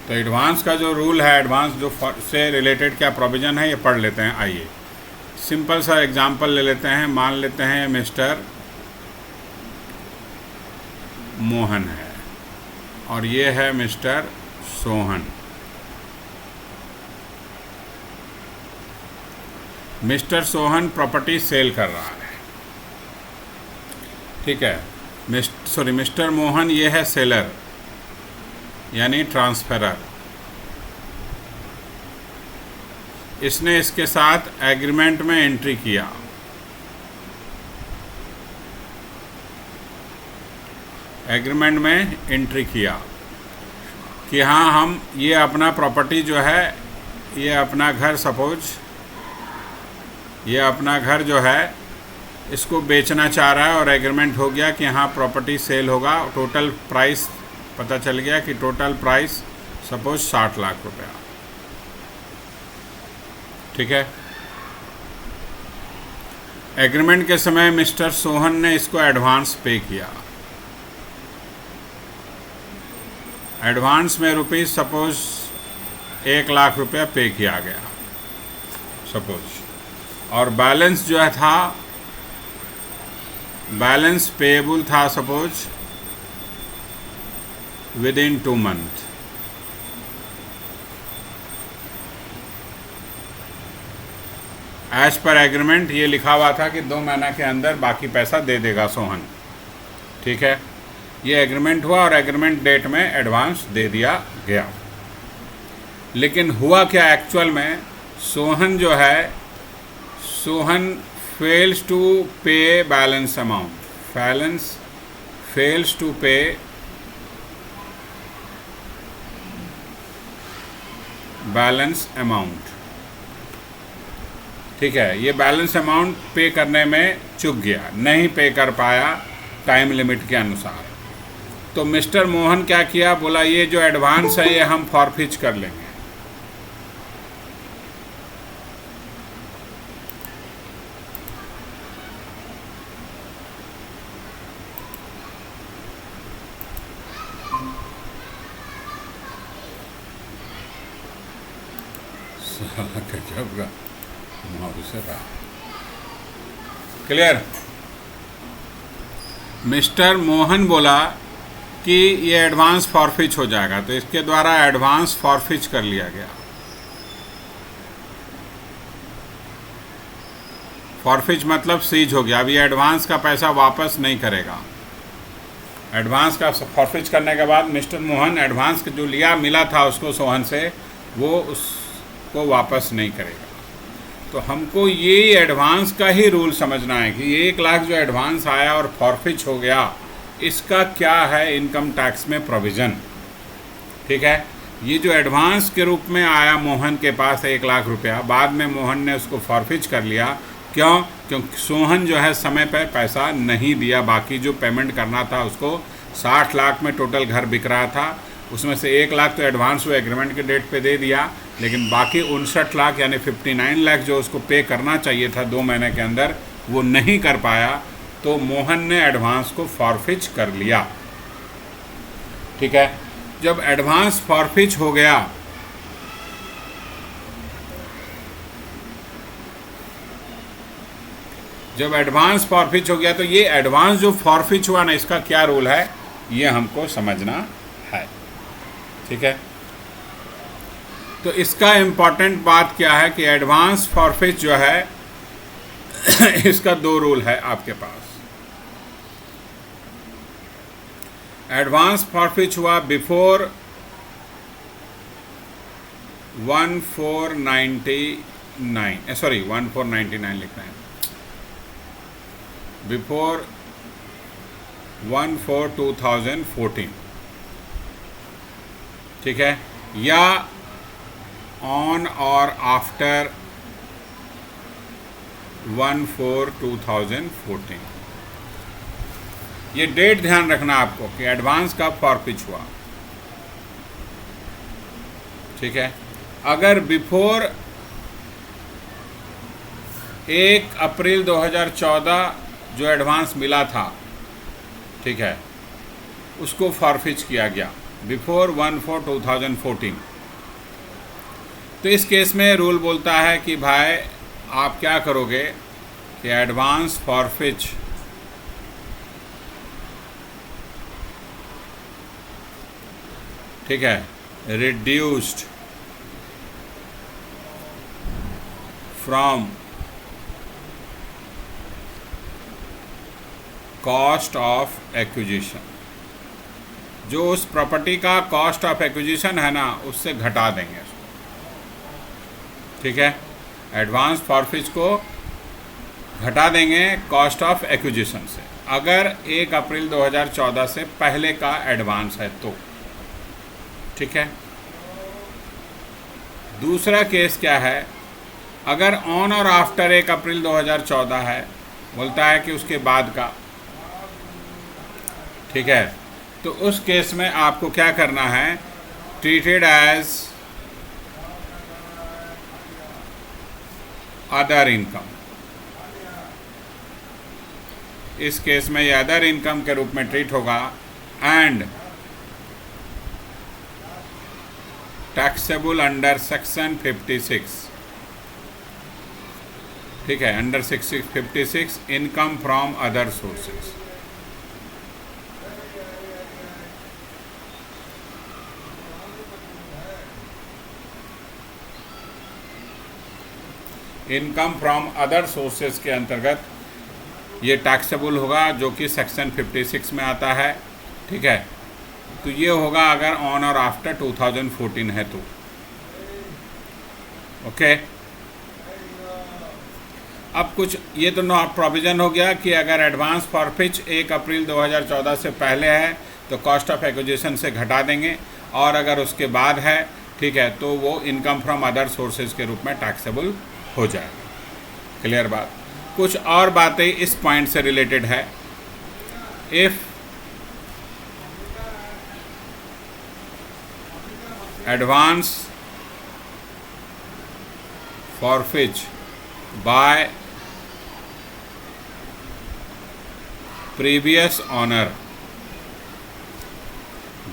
तो एडवांस का जो रूल है, एडवांस जो से रिलेटेड क्या प्रोविज़न है, ये पढ़ लेते हैं। आइए सिंपल सा एग्जांपल ले लेते हैं। मान लेते हैं मिस्टर मोहन है और ये है mister Sohan. Mister Sohan property sale कर रहा है, ठीक है। मिस्टर मोहन ये है सेलर यानी ट्रांसफरर। इसने इसके साथ एग्रीमेंट में एंट्री किया। एग्रीमेंट में एंट्री किया कि हाँ, हम ये अपना प्रॉपर्टी जो है, ये अपना घर, सपोज ये अपना घर जो है इसको बेचना चाह रहा है और एग्रीमेंट हो गया कि हाँ प्रॉपर्टी सेल होगा। टोटल प्राइस पता चल गया कि टोटल प्राइस सपोज 60 लाख रुपया, ठीक है। एग्रीमेंट के समय मिस्टर सोहन ने इसको एडवांस पे किया। एडवांस में रुपीज़ सपोज 1 लाख रुपया पे किया गया सपोज, और बैलेंस जो है था, बैलेंस पेएबल था suppose within 2 month. As per agreement ये लिखा हुआ था कि 2 महीना के अंदर बाकी पैसा दे देगा सोहन, ठीक है। ये एग्रीमेंट हुआ और एग्रीमेंट डेट में एडवांस दे दिया गया। लेकिन हुआ क्या एक्चुअल में, सोहन जो है, सोहन फेल्स टू पे बैलेंस अमाउंट, फेल्स टू पे बैलेंस अमाउंट, ठीक है। ये बैलेंस अमाउंट पे करने में चूक गया, नहीं पे कर पाया टाइम लिमिट के अनुसार। तो मिस्टर मोहन क्या किया, बोला ये जो एडवांस है ये हम फॉरफिच कर लेंगे। क्लियर। मिस्टर मोहन बोला कि ये एडवांस फॉरफिच हो जाएगा, तो इसके द्वारा एडवांस फॉरफिच कर लिया गया। फॉरफिच मतलब सीज हो गया। अब ये एडवांस का पैसा वापस नहीं करेगा। एडवांस का फॉरफिच करने के बाद मिस्टर मोहन एडवांस जो मिला था उसको सोहन से, वो उसको वापस नहीं करेगा। तो हमको ये एडवांस का ही रूल समझना है कि 1 लाख जो एडवांस आया और फॉरफिच हो गया, इसका क्या है इनकम टैक्स में प्रोविज़न, ठीक है। ये जो एडवांस के रूप में आया मोहन के पास 1 लाख रुपया, बाद में मोहन ने उसको फॉरफिच कर लिया। क्यों? क्योंकि सोहन जो है समय पर पैसा नहीं दिया। बाकी जो पेमेंट करना था उसको, 60 लाख में टोटल घर बिक रहा था, उसमें से 1 लाख तो एडवांस वो एग्रीमेंट के डेट पे दे दिया, लेकिन बाकी 59 लाख यानी 59 लाख जो उसको पे करना चाहिए था 2 महीने के अंदर, वो नहीं कर पाया। तो मोहन ने एडवांस को फॉरफिच कर लिया, ठीक है। जब एडवांस फॉरफिच हो गया, जब एडवांस फॉरफिच हो गया, तो ये एडवांस जो फॉरफिच हुआ ना, इसका क्या रूल है ये हमको समझना है, ठीक है। तो इसका इम्पॉर्टेंट बात क्या है कि एडवांस फॉरफिच जो है इसका 2 रूल है आपके पास। एडवांस फॉरफिच हुआ बिफोर 1499, सॉरी 1499 लिखना है, बिफोर 1/4/2014, ठीक है, या ऑन और आफ्टर 1/4/2014। ये डेट ध्यान रखना आपको कि एडवांस कब फॉरफिच हुआ, ठीक है। अगर बिफोर 1 अप्रैल 2014 जो एडवांस मिला था, ठीक है, उसको फॉरफिच किया गया, बिफोर 1/4/2014। तो इस केस में रूल बोलता है कि भाई आप क्या करोगे कि एडवांस फॉरफिच ठीक है reduced from cost of acquisition, जो उस प्रॉपर्टी का कॉस्ट ऑफ एक्विजिशन है ना उससे घटा देंगे उसको। ठीक है, एडवांस फॉरफिच को घटा देंगे कॉस्ट ऑफ एक्विजिशन से, अगर 1 अप्रैल 2014 से पहले का एडवांस है तो। ठीक है, दूसरा केस क्या है, अगर ऑन और आफ्टर 1 अप्रैल 2014 है, बोलता है कि उसके बाद का। ठीक है, तो उस केस में आपको क्या करना है, ट्रीटेड एज अदर इनकम। इस केस में ये अदर इनकम के रूप में ट्रीट होगा एंड टैक्सेबल अंडर सेक्शन 56। ठीक है, under 56 income from other sources. Income from other sources के अंतर्गत ये टैक्सेबल होगा, जो कि सेक्शन 56 में आता है। ठीक है, तो ये होगा अगर ऑन और आफ्टर 2014 है तो। ओके, अब कुछ ये तो नो प्रोविज़न हो गया कि अगर एडवांस फॉरफिच 1 अप्रैल 2014 से पहले है तो कॉस्ट ऑफ एक्विजिशन से घटा देंगे, और अगर उसके बाद है ठीक है तो वो इनकम फ्रॉम अदर सोर्सेज के रूप में टैक्सेबल हो जाएगा। क्लियर बात। कुछ और बातें इस पॉइंट से रिलेटेड है। If advance forfeit by previous owner,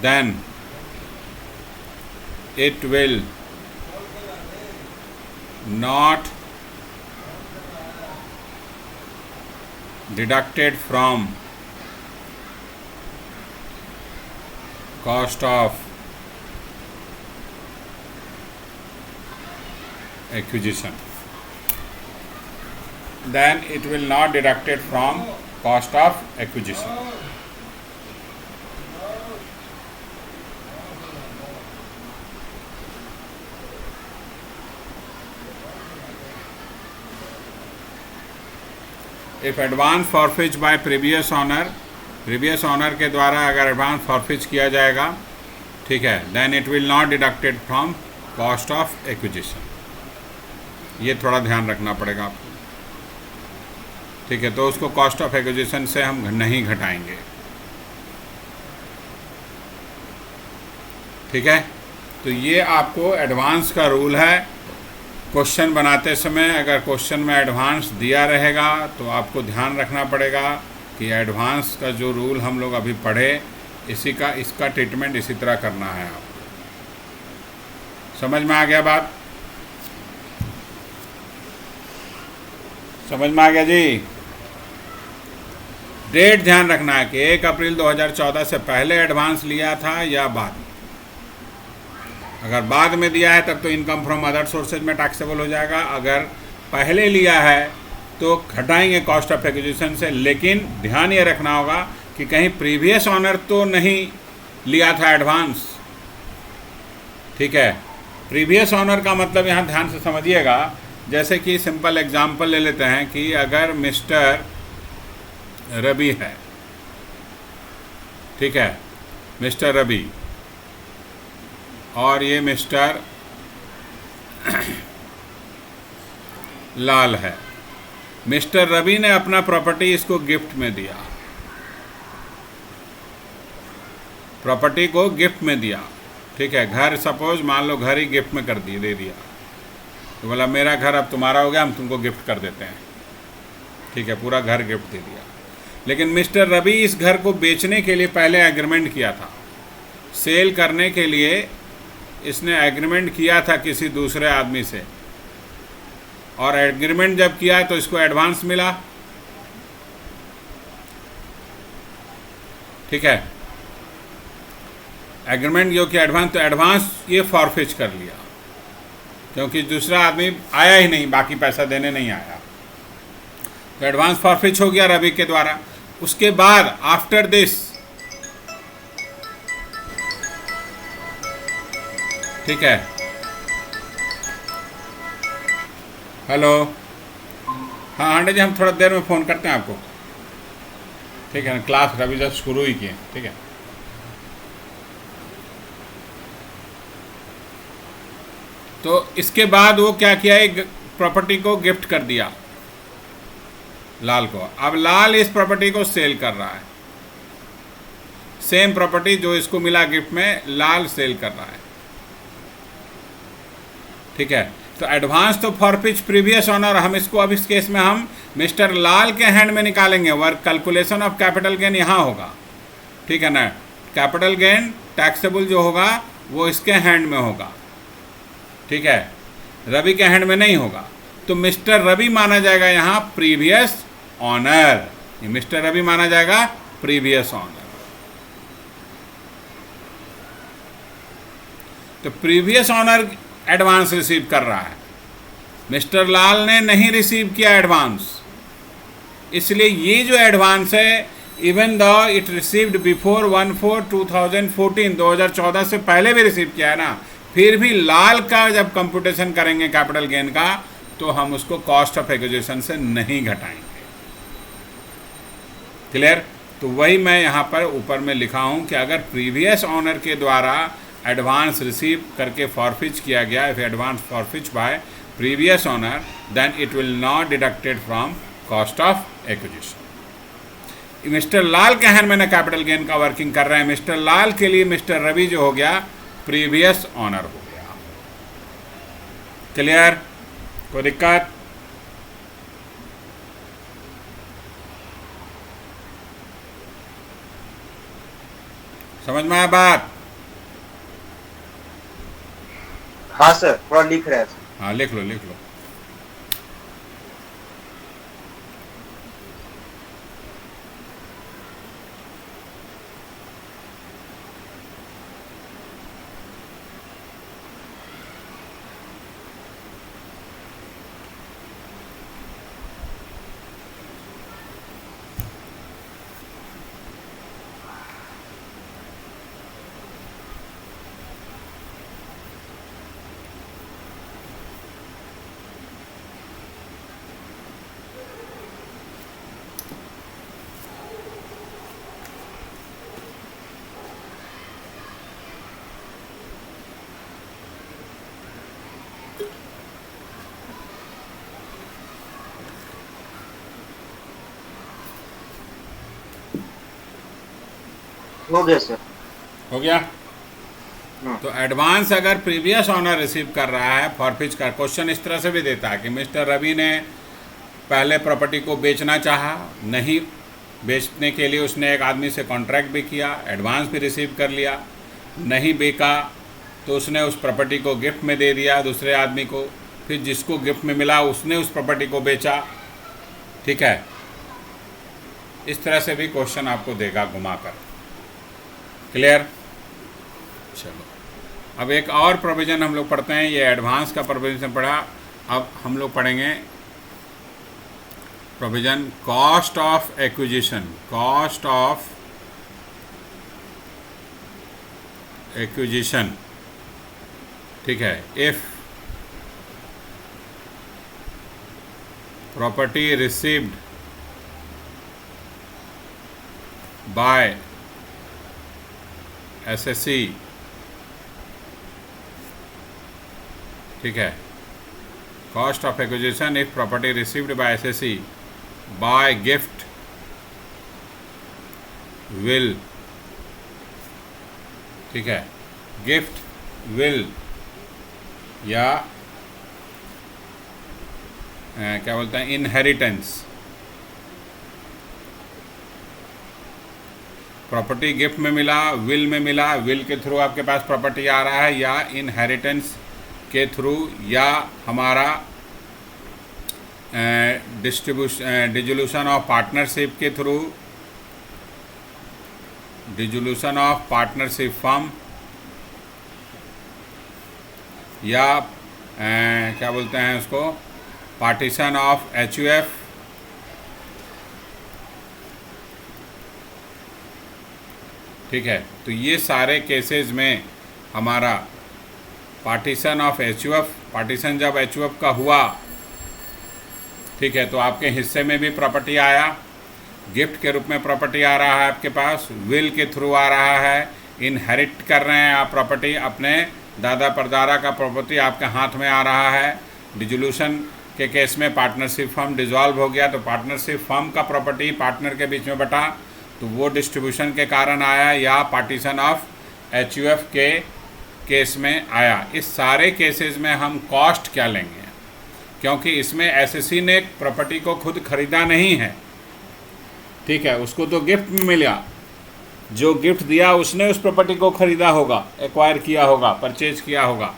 then it will not deducted from cost of acquisition. Then it will not deducted from cost of acquisition. If advance forfeit by previous owner, previous owner के द्वारा अगर advance forfeit किया जाएगा ठीक है, then it will not deducted from cost of acquisition. ये थोड़ा ध्यान रखना पड़ेगा आपको। ठीक है, तो उसको कॉस्ट ऑफ एक्विजिशन से हम नहीं घटाएंगे। ठीक है, तो ये आपको एडवांस का रूल है। क्वेश्चन बनाते समय अगर क्वेश्चन में एडवांस दिया रहेगा तो आपको ध्यान रखना पड़ेगा कि एडवांस का जो रूल हम लोग अभी पढ़े इसका ट्रीटमेंट इसी तरह करना है। आपको समझ में आ गया बात? समझ में आ गया जी? डेट ध्यान रखना है कि 1 अप्रैल 2014 से पहले एडवांस लिया था या बाद में। अगर बाद में दिया है तब तो इनकम फ्रॉम अदर सोर्सेज में टैक्सेबल हो जाएगा, अगर पहले लिया है तो घटाएंगे कॉस्ट ऑफ एक्विजिशन से। लेकिन ध्यान ये रखना होगा कि कहीं प्रीवियस ऑनर तो नहीं लिया था एडवांस। ठीक है, प्रीवियस ऑनर का मतलब यहाँ ध्यान से समझिएगा। जैसे कि सिंपल एग्जांपल ले लेते हैं कि अगर मिस्टर रवि है, ठीक है, मिस्टर रवि, और ये मिस्टर लाल है। मिस्टर रवि ने अपना प्रॉपर्टी इसको गिफ्ट में दिया, प्रॉपर्टी को गिफ्ट में दिया। ठीक है, घर सपोज मान लो घर ही गिफ्ट में कर दिए, दे दिया, तो बोला मेरा घर अब तुम्हारा हो गया, हम तुमको गिफ्ट कर देते हैं। ठीक है, पूरा घर गिफ्ट दे दिया। लेकिन मिस्टर रवि इस घर को बेचने के लिए पहले एग्रीमेंट किया था। सेल करने के लिए इसने एग्रीमेंट किया था किसी दूसरे आदमी से, और एग्रीमेंट जब किया तो इसको एडवांस मिला, ठीक है। एग्रीमेंट जो कि एडवांस, तो एडवांस ये फॉरफिच कर लिया क्योंकि दूसरा आदमी आया ही नहीं, बाकी पैसा देने नहीं आया, तो एडवांस फॉरफिच हो गया रवि के द्वारा। उसके बाद आफ्टर दिस, ठीक है, हेलो, हाँ हांडे जी, हम थोड़ा देर में फ़ोन करते हैं आपको, ठीक है ना। क्लास रवि जब शुरू ही किए, ठीक है। तो इसके बाद वो क्या किया, एक प्रॉपर्टी को गिफ्ट कर दिया लाल को। अब लाल इस प्रॉपर्टी को सेल कर रहा है, सेम प्रॉपर्टी जो इसको मिला गिफ्ट में, लाल सेल कर रहा है, ठीक है। तो एडवांस तो फॉरफिच प्रीवियस ऑनर, हम इसको अब इस केस में हम मिस्टर लाल के हैंड में निकालेंगे। Work calculation of capital gain यहाँ होगा, ठीक है ना। कैपिटल गेन टैक्सेबल जो होगा वो इसके हैंड में होगा, ठीक है, रवि के हैंड में नहीं होगा। तो मिस्टर रवि माना जाएगा यहाँ प्रीवियस ऑनर, ये मिस्टर रवि माना जाएगा प्रीवियस ऑनर। तो प्रीवियस ऑनर एडवांस रिसीव कर रहा है, मिस्टर लाल ने नहीं रिसीव किया एडवांस, इसलिए ये जो एडवांस है, even though it received before 1/4/2014, 2014 से पहले भी रिसीव किया है ना, फिर भी लाल का जब कंप्यूटेशन करेंगे कैपिटल गेन का, तो हम उसको कॉस्ट ऑफ एक्विजिशन से नहीं घटाएंगे। क्लियर? तो वही मैं यहाँ पर ऊपर में लिखा हूँ कि अगर प्रीवियस ऑनर के द्वारा एडवांस रिसीव करके फॉरफिच किया गया, if advance forfeit by previous owner, then it will not deducted from cost of acquisition. Mister Lal के हैंड में ना कैपिटल गेन का वर्किंग कर रहे हैं, मिस्टर लाल के लिए मिस्टर रवि जो हो गया प्रीवियस ऑनर हो गया। क्लियर? कोई दिक्कत? समझ में आया बात? हाँ सर, थोड़ा लिख रहे हैं। हाँ लिख लो लिख लो। हो गया सर। हो गया? तो एडवांस अगर प्रीवियस ऑनर रिसीव कर रहा है फॉरफिच का, क्वेश्चन इस तरह से भी देता है कि मिस्टर रवि ने पहले प्रॉपर्टी को बेचना चाहा, नहीं बेचने के लिए उसने एक आदमी से कॉन्ट्रैक्ट भी किया, एडवांस भी रिसीव कर लिया, नहीं बेचा तो उसने उस प्रॉपर्टी को गिफ्ट में दे दिया दूसरे आदमी को, फिर जिसको गिफ्ट में मिला उसने उस प्रॉपर्टी को बेचा, ठीक है। इस तरह से भी क्वेश्चन आपको देगा घुमाकर। क्लियर? चलो अब एक और प्रोविज़न हम लोग पढ़ते हैं, ये एडवांस का प्रोविज़न पढ़ा, अब हम लोग पढ़ेंगे provision cost of acquisition. Cost of acquisition, ठीक है। If property received by SSC, ठीक है, cost of acquisition if property received by SSC by gift will, ठीक है, गिफ्ट विल या क्या बोलते हैं इनहेरिटेंस, प्रॉपर्टी गिफ्ट में मिला, विल में मिला, विल के थ्रू आपके पास प्रॉपर्टी आ रहा है, या इनहेरिटेंस के थ्रू, या हमारा डिसोल्यूशन ऑफ पार्टनरशिप के through, dissolution of partnership firm, या क्या बोलते हैं उसको, पार्टीशन ऑफ HUF, ठीक है। तो ये सारे केसेस में हमारा पार्टीशन ऑफ HUF, पार्टीशन जब HUF का हुआ, ठीक है, तो आपके हिस्से में भी प्रॉपर्टी आया, गिफ्ट के रूप में प्रॉपर्टी आ रहा है आपके पास, विल के थ्रू आ रहा है, इनहेरिट कर रहे हैं आप प्रॉपर्टी, अपने दादा परदादा का प्रॉपर्टी आपके हाथ में आ रहा है। डिसोल्यूशन के केस में पार्टनरशिप फर्म डिसॉल्व हो गया, तो पार्टनरशिप फर्म का प्रॉपर्टी पार्टनर के बीच में बटा, तो वो डिस्ट्रीब्यूशन के कारण आया, या पार्टीशन ऑफ HUF के केस में आया। इस सारे केसेस में हम कॉस्ट क्या लेंगे, क्योंकि इसमें SSC ने प्रॉपर्टी को खुद खरीदा नहीं है, ठीक है, उसको तो गिफ्ट में मिला, जो गिफ्ट दिया उसने उस प्रॉपर्टी को खरीदा होगा, एक्वायर किया होगा, परचेज किया होगा।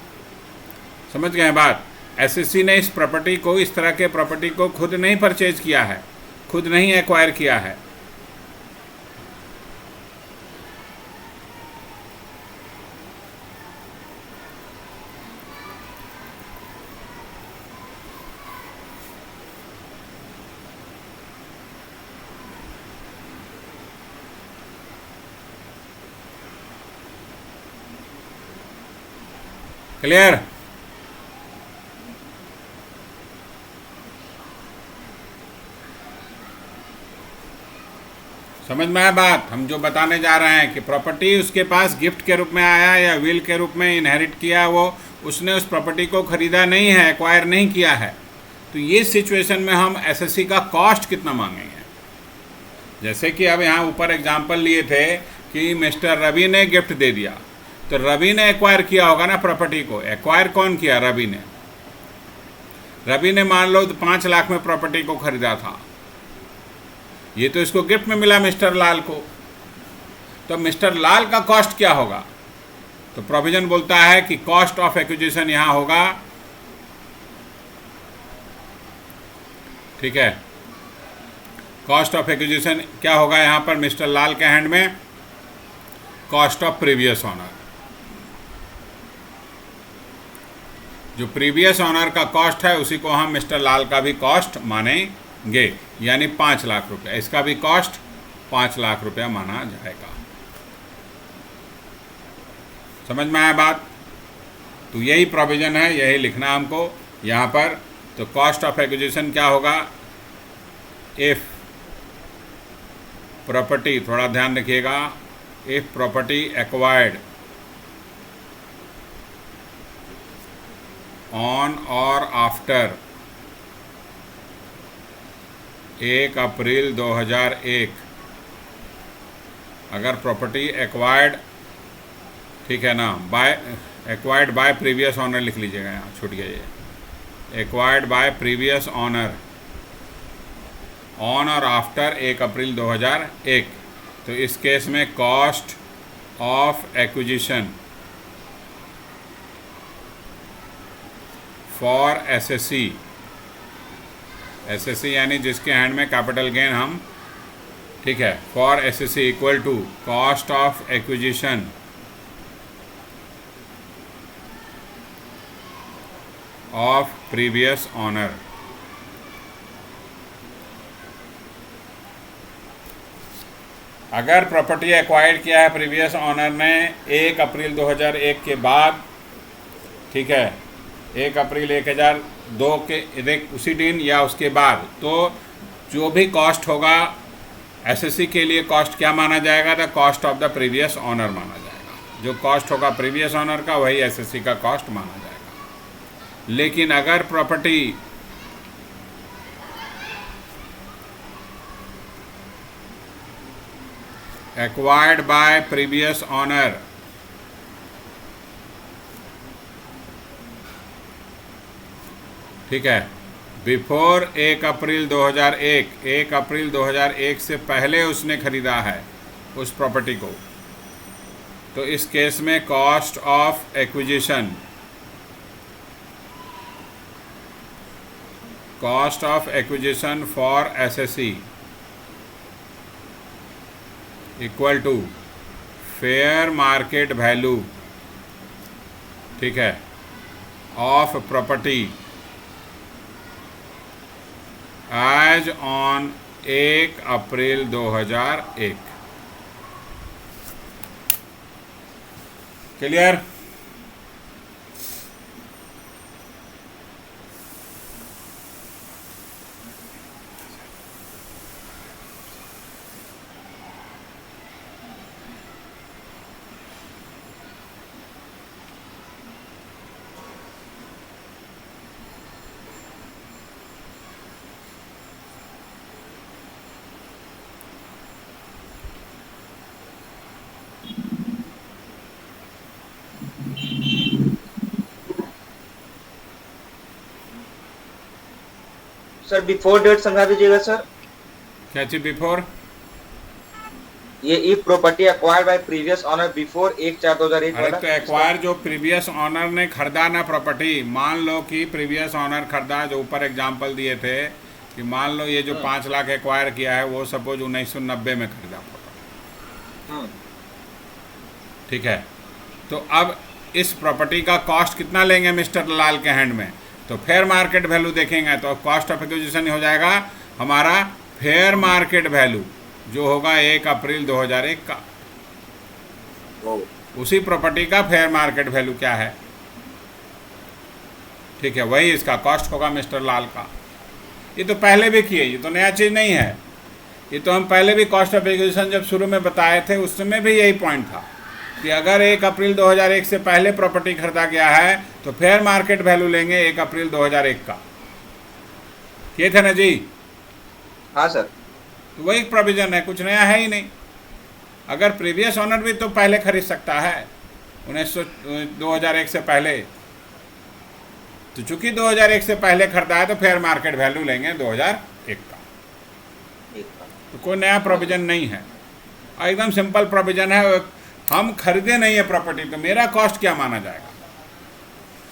समझ गए बात? SSC ने इस प्रॉपर्टी को, इस तरह के प्रॉपर्टी को खुद नहीं परचेज किया है, खुद नहीं एक्वायर किया है। क्लियर? समझ में आया बात? हम जो बताने जा रहे हैं कि प्रॉपर्टी उसके पास गिफ्ट के रूप में आया या विल के रूप में इनहेरिट किया, वो उसने उस प्रॉपर्टी को खरीदा नहीं है, एक्वायर नहीं किया है। तो ये सिचुएशन में हम SSC का कॉस्ट कितना मांगेंगे? जैसे कि अब यहाँ ऊपर एग्जाम्पल लिए थे कि मिस्टर रवि ने गिफ्ट दे दिया, तो रवि ने एक्वायर किया होगा ना प्रॉपर्टी को। एक्वायर कौन किया? रवि ने। रवि ने मान लो 5 लाख में प्रॉपर्टी को खरीदा था, ये तो इसको गिफ्ट में मिला मिस्टर लाल को, तो मिस्टर लाल का कॉस्ट क्या होगा? तो प्रोविजन बोलता है कि कॉस्ट ऑफ एक्विजिशन यहाँ होगा, ठीक है। कॉस्ट ऑफ एक्विजिशन क्या होगा यहाँ पर मिस्टर लाल के हैंड में? Cost of previous owner. जो प्रीवियस ऑनर का कॉस्ट है उसी को हम मिस्टर लाल का भी कॉस्ट मानेंगे, यानी 5 लाख रुपया, इसका भी कॉस्ट 5 लाख रुपया माना जाएगा। समझ में आया बात? तो यही प्रोविजन है, यही लिखना हमको यहाँ पर। तो कॉस्ट ऑफ एक्विजिशन क्या होगा? इफ प्रॉपर्टी, थोड़ा ध्यान रखिएगा, if property acquired on or after 1 April 2001, अगर प्रॉपर्टी एक्वायर्ड, ठीक है ना, by acquired by previous owner लिख लीजिएगा, यहाँ छूट गया ये, acquired by previous owner on or after 1 April 2001, तो इस केस में cost of acquisition for SSC, SSC यानी जिसके हैंड में कैपिटल गेन हम, ठीक है, for SSC equal to cost of acquisition of previous owner. अगर प्रॉपर्टी एक्वायर्ड किया है प्रीवियस ऑनर ने 1 अप्रैल 2001 के बाद, ठीक है, 1 अप्रैल 2002 के उसी दिन या उसके बाद, तो जो भी कॉस्ट होगा SSC के लिए कॉस्ट क्या माना जाएगा? The cost of the previous owner माना जाएगा। जो कॉस्ट होगा प्रीवियस ऑनर का वही SSC का कॉस्ट माना जाएगा। लेकिन अगर property acquired by previous owner ठीक है, बिफोर 1 अप्रैल 2001, 1 अप्रैल 2001 से पहले उसने खरीदा है, उस प्रॉपर्टी को, तो इस केस में cost of acquisition, cost of acquisition for SSC equal to fair market value, ठीक है, of property as on 1 April 2001। Clear? Sir before date समझा दीजिएगा सर। क्या चीज बिफोर? ये if property acquired by previous owner before 1/4/2001 अरे वाला। तो एक्वायर जो प्रीवियस ऑनर ने खरीदा ना प्रॉपर्टी, मान लो कि प्रीवियस ऑनर खरीदा, जो ऊपर एग्जांपल दिए थे कि मान लो ये जो 5 लाख एक्वायर किया है वो सपोज 1990 में खरीदा प्रॉपर्टी, ठीक है। तो अब इस प्रॉपर्टी का कॉस्ट कितना लेंगे मिस्टर लाल के हैंड में, तो फेयर मार्केट वैल्यू देखेंगे, तो कॉस्ट ऑफ एक्विजिशन हो जाएगा हमारा फेयर मार्केट वैल्यू जो होगा 1 अप्रैल 2001 का। उसी प्रॉपर्टी का फेयर मार्केट वैल्यू क्या है, ठीक है, वही इसका कॉस्ट होगा मिस्टर लाल का। ये तो पहले भी किए, ये तो नया चीज़ नहीं है, ये तो हम पहले भी कॉस्ट ऑफ एक्विजिशन जब शुरू में बताए थे उस समय भी यही पॉइंट था कि अगर 1 अप्रैल 2001 से पहले प्रॉपर्टी खरीदा गया है तो फेयर मार्केट वैल्यू लेंगे 1 अप्रैल 2001 का। ये थे ना जी? हाँ सर। तो वही प्रोविजन है, कुछ नया है ही नहीं। अगर प्रीवियस ऑनर भी तो पहले खरीद सकता है 2001 से पहले, तो चूंकि 2001 से पहले खरीदा है तो फेयर मार्केट वैल्यू लेंगे 2001 का। तो कोई नया प्रोविजन नहीं है, एकदम सिंपल प्रोविजन है। हम खरीदे नहीं है प्रॉपर्टी तो मेरा कॉस्ट क्या माना जाएगा,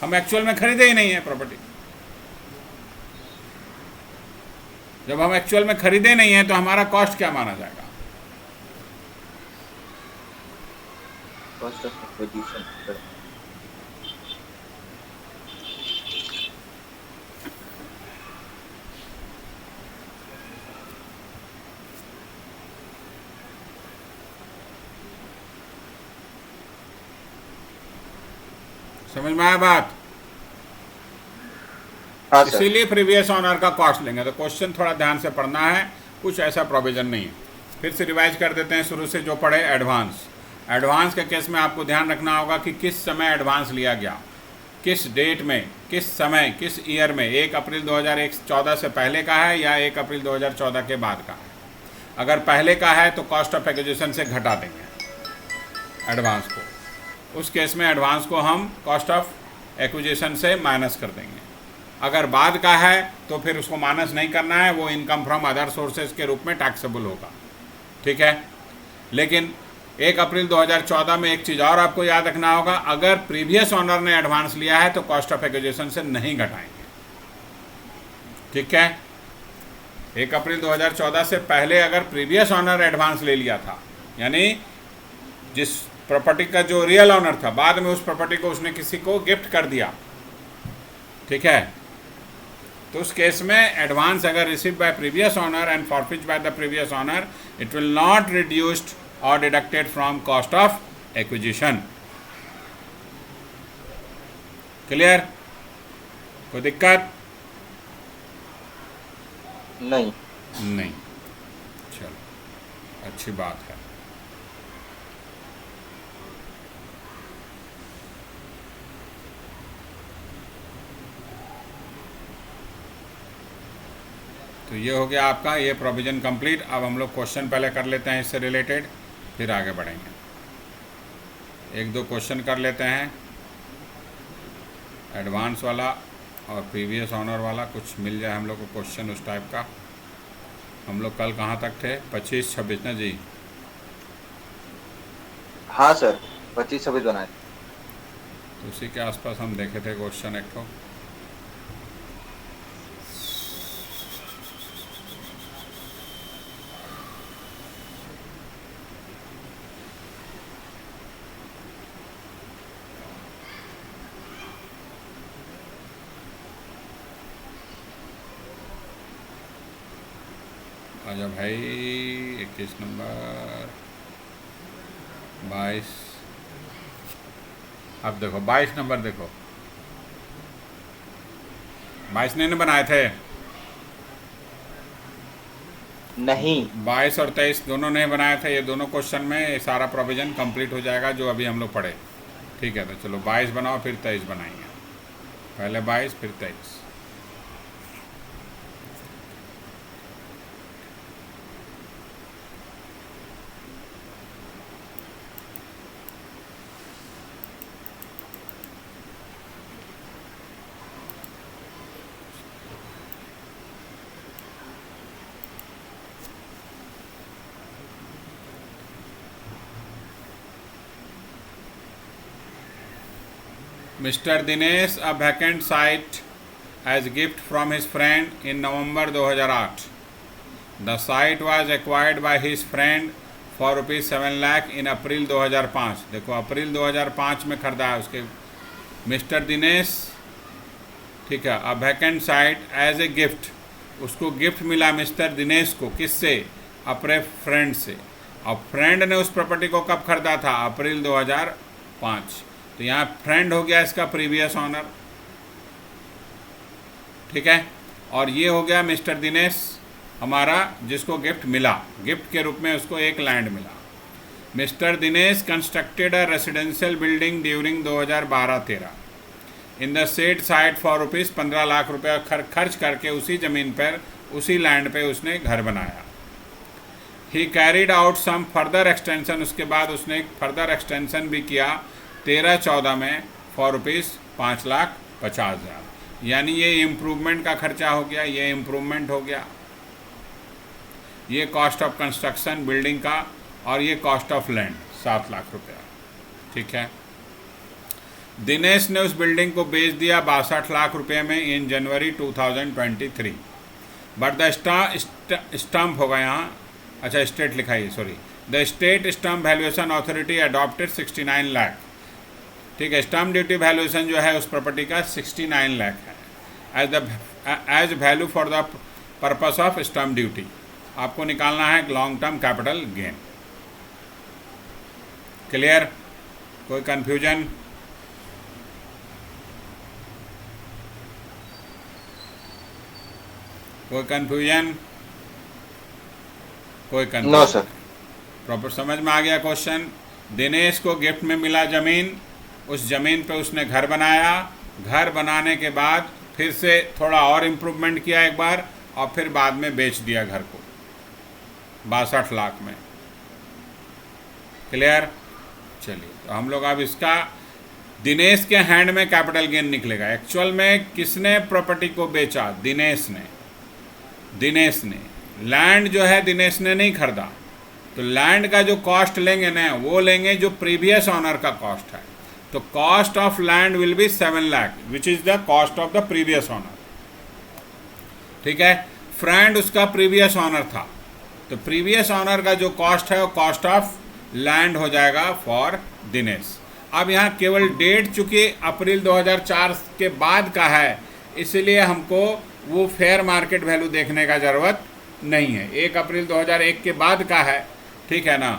हम एक्चुअल में खरीदे ही नहीं है प्रॉपर्टी। जब हम एक्चुअल में खरीदे नहीं है तो हमारा कॉस्ट क्या माना जाएगा? Cost of acquisition. समझ में आया बात? हाँ सर। इसीलिए प्रीवियस ऑनर का कॉस्ट लेंगे। तो क्वेश्चन थोड़ा ध्यान से पढ़ना है, कुछ ऐसा प्रोविजन नहीं है। फिर से रिवाइज कर देते हैं शुरू से जो पढ़े। एडवांस, एडवांस के केस में आपको ध्यान रखना होगा कि किस समय एडवांस लिया गया, किस डेट में, किस समय, किस ईयर में। 1 अप्रैल 2014 से पहले का है या 1 अप्रैल 2014 के बाद का है। अगर पहले का है तो कॉस्ट ऑफ एक्विजिशन से घटा देंगे एडवांस को, उस केस में एडवांस को हम कॉस्ट ऑफ एक्विजिशन से माइनस कर देंगे। अगर बाद का है तो फिर उसको माइनस नहीं करना है, वो इनकम फ्रॉम अदर सोर्सेज के रूप में टैक्सेबल होगा, ठीक है। लेकिन 1 अप्रैल 2014 में एक चीज़ और आपको याद रखना होगा, अगर प्रीवियस ऑनर ने एडवांस लिया है तो कॉस्ट ऑफ एक्विजिशन से नहीं घटाएंगे, ठीक है। 1 अप्रैल 2014 से पहले अगर प्रीवियस ऑनर एडवांस ले लिया था, यानी जिस प्रॉपर्टी का जो रियल ऑनर था, बाद में उस प्रॉपर्टी को उसने किसी को गिफ्ट कर दिया, ठीक है, तो उस केस में एडवांस अगर receive by previous owner and forfeit by the previous owner, it will not reduced और deducted from cost of acquisition. Clear? कोई दिक्कत? नहीं। नहीं, चलो अच्छी बात है। तो ये हो गया आपका ये प्रोविज़न कंप्लीट। अब हम लोग क्वेश्चन पहले कर लेते हैं इससे रिलेटेड, फिर आगे बढ़ेंगे। 1-2 क्वेश्चन कर लेते हैं, एडवांस वाला और प्रीवियस ऑनर वाला, कुछ मिल जाए हम लोग को क्वेश्चन उस टाइप का। हम लोग कल कहाँ तक थे? 25-26 ना जी? हाँ सर, 25-26 बनाए थे। तो उसी के आसपास हम देखे थे क्वेश्चन एक तो। आजा भाई, 21 नंबर, 22। अब देखो 22 नंबर, देखो 22 ने बनाए थे। नहीं 22 और 23 दोनों ने बनाए थे। ये दोनों क्वेश्चन में ये सारा प्रोविज़न कंप्लीट हो जाएगा जो अभी हम लोग पढ़े। ठीक है, तो चलो 22 बनाओ फिर 23 बनाएंगे। पहले 22 फिर 23। Mr. Dinesh a vacant site as gift from his friend in November 2008. The site was acquired by his friend for rupees 7 lakh in April 2005. देखो अप्रैल 2005 में खरीदा है उसके मिस्टर दिनेश। ठीक है, a vacant site as a gift, उसको gift मिला mister Dinesh को। किससे? अपने फ्रेंड से। और फ्रेंड ने उस प्रॉपर्टी को कब खरीदा था? अप्रैल 2005। तो यहाँ फ्रेंड हो गया इसका प्रीवियस ऑनर। ठीक है, और ये हो गया मिस्टर दिनेश हमारा जिसको गिफ्ट मिला, गिफ्ट के रूप में उसको एक लैंड मिला। Mister Dinesh constructed a residential building during 2012-13 in the said site for rupees 15 lakh रुपये खर्च करके उसी ज़मीन पर, उसी लैंड पे उसने घर बनाया। He carried out some further extension, उसके बाद उसने एक फर्दर एक्सटेंशन भी किया 13-14 में फॉर रुपीज़ 5,50,000। यानी ये इम्प्रूवमेंट का खर्चा हो गया, ये इम्प्रूवमेंट हो गया, ये कॉस्ट ऑफ कंस्ट्रक्शन बिल्डिंग का, और ये कॉस्ट ऑफ लैंड 7 लाख रुपया। ठीक है, दिनेश ने उस बिल्डिंग को बेच दिया 62 लाख रुपए में इन जनवरी 2023। बट द स्टम्प होगा यहाँ, अच्छा स्टेट लिखा है, sorry, the state stump valuation authority adopted 69 lakh. ठीक है, स्टम्प ड्यूटी वैल्यूएशन जो है उस प्रॉपर्टी का 69 लाख है as value for the purpose of stamp duty. आपको निकालना है long term capital gain. Clear? कोई कंफ्यूजन? कोई कंफ्यूजन? कोई कंफ्यूजन? No sir. प्रॉपर समझ में आ गया क्वेश्चन? दिनेश को गिफ्ट में मिला ज़मीन, उस ज़मीन पे उसने घर बनाया। घर बनाने के बाद फिर से थोड़ा और इम्प्रूवमेंट किया एक बार, और फिर बाद में बेच दिया घर को 62 लाख में। क्लियर? चलिए, तो हम लोग अब इसका दिनेश के हैंड में कैपिटल गेन निकलेगा। एक्चुअल में किसने प्रॉपर्टी को बेचा? दिनेश ने। दिनेश ने लैंड जो है दिनेश ने नहीं खरीदा, तो लैंड का जो कॉस्ट लेंगे ना वो लेंगे जो प्रीवियस ऑनर का कॉस्ट है। तो cost of land will be 7 lakh which is the cost of the previous owner. ठीक है, फ्रेंड उसका प्रीवियस ऑनर था, तो प्रीवियस ऑनर का जो कॉस्ट है वो कॉस्ट ऑफ लैंड हो जाएगा फॉर दिनेश। अब यहाँ केवल डेट चूँकि अप्रैल 2004 के बाद का है, इसलिए हमको वो फेयर मार्केट वैल्यू देखने का ज़रूरत नहीं है। 1 अप्रैल 2001 के बाद का है, ठीक है ना,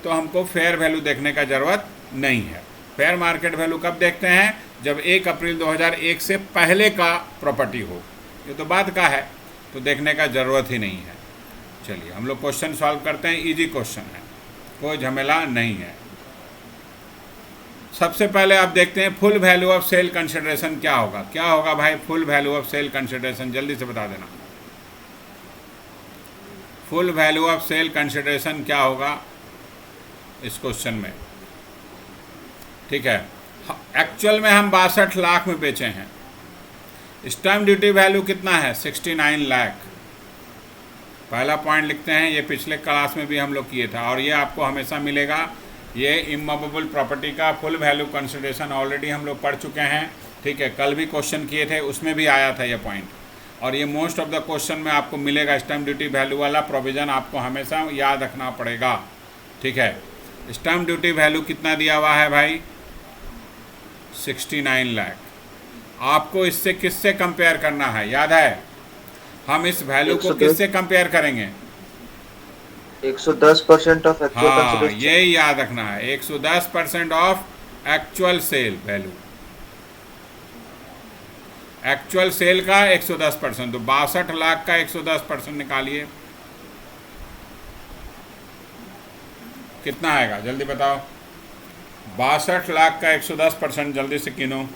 तो हमको फेयर वैल्यू देखने का ज़रूरत नहीं है। फेयर मार्केट वैल्यू कब देखते हैं? जब 1 अप्रैल 2001 से पहले का प्रॉपर्टी हो। ये तो बाद का है, तो देखने का ज़रूरत ही नहीं है। चलिए हम लोग क्वेश्चन सॉल्व करते हैं। इजी क्वेश्चन है, कोई झमेला नहीं है। सबसे पहले आप देखते हैं full value of sale consideration क्या होगा। क्या होगा भाई full value of sale consideration? जल्दी से बता देना। Full value of sale consideration क्या होगा इस क्वेश्चन में? ठीक है, एक्चुअल में हम 62 लाख में बेचे हैं। स्टैम्प ड्यूटी वैल्यू कितना है? 69 लाख। पहला पॉइंट लिखते हैं, ये पिछले क्लास में भी हम लोग किए था, और ये आपको हमेशा मिलेगा ये इमूवेबल प्रॉपर्टी का फुल वैल्यू कंसिडरेशन ऑलरेडी हम लोग पढ़ चुके हैं, ठीक है। कल भी क्वेश्चन किए थे, उसमें भी आया था ये पॉइंट, और ये मोस्ट ऑफ द क्वेश्चन में आपको मिलेगा। स्टैम्प ड्यूटी वैल्यू वाला प्रोविज़न आपको हमेशा याद रखना पड़ेगा, ठीक है। स्टैम्प ड्यूटी वैल्यू कितना दिया हुआ है भाई? 69 लाख। आपको इससे किससे कंपेयर करना है, याद है? हम इस वैल्यू को 110 किससे कंपेयर करेंगे? 110% ऑफ एक्चुअल हाँ, कंसिडरेशन। ये याद रखना है, 110% of actual sale value. Actual sale का 110%, तो 62 लाख का 110% निकालिए, कितना आएगा जल्दी बताओ? 62 लाख का 110%, जल्दी से गिनो।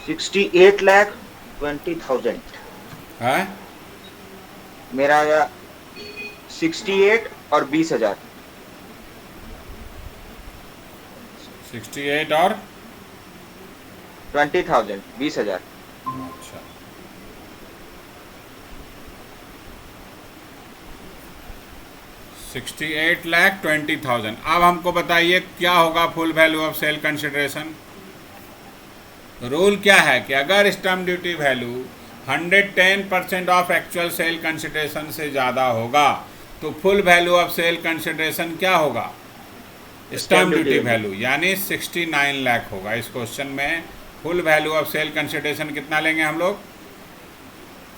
$68,20,000 है मेरा आया 68 और 20,000। 68 और 20,000 20,000। अच्छा, 68,20,000। अब हमको बताइए क्या होगा full value of sale consideration. Rule क्या है कि अगर stamp duty value 110% of actual sale consideration से ज़्यादा होगा तो full value of sale consideration क्या होगा? स्टैम्प ड्यूटी वैल्यू, यानी 69 लाख होगा। इस क्वेश्चन में full value of sale consideration कितना लेंगे हम लोग?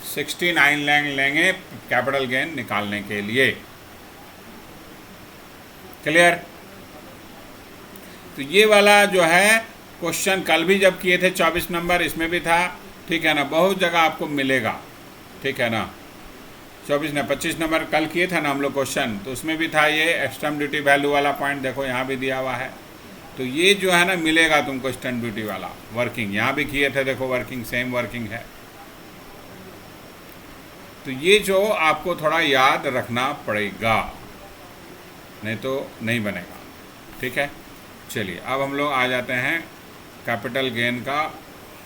69 लाख लेंगे कैपिटल गेन निकालने के लिए। क्लियर? तो ये वाला जो है क्वेश्चन कल भी जब किए थे 24 नंबर, इसमें भी था, ठीक है ना। बहुत जगह आपको मिलेगा, ठीक है ना। 25 नंबर कल किए थे ना हम लोग क्वेश्चन, तो उसमें भी था ये स्टैम्प ड्यूटी वैल्यू वाला पॉइंट। देखो यहाँ भी दिया हुआ है, तो ये जो है ना मिलेगा तुमको स्टैम्प ड्यूटी वाला वर्किंग। यहाँ भी किए थे, देखो वर्किंग सेम वर्किंग है। तो ये जो आपको थोड़ा याद रखना पड़ेगा, नहीं तो नहीं बनेगा, ठीक है। चलिए अब हम लोग आ जाते हैं कैपिटल गेन का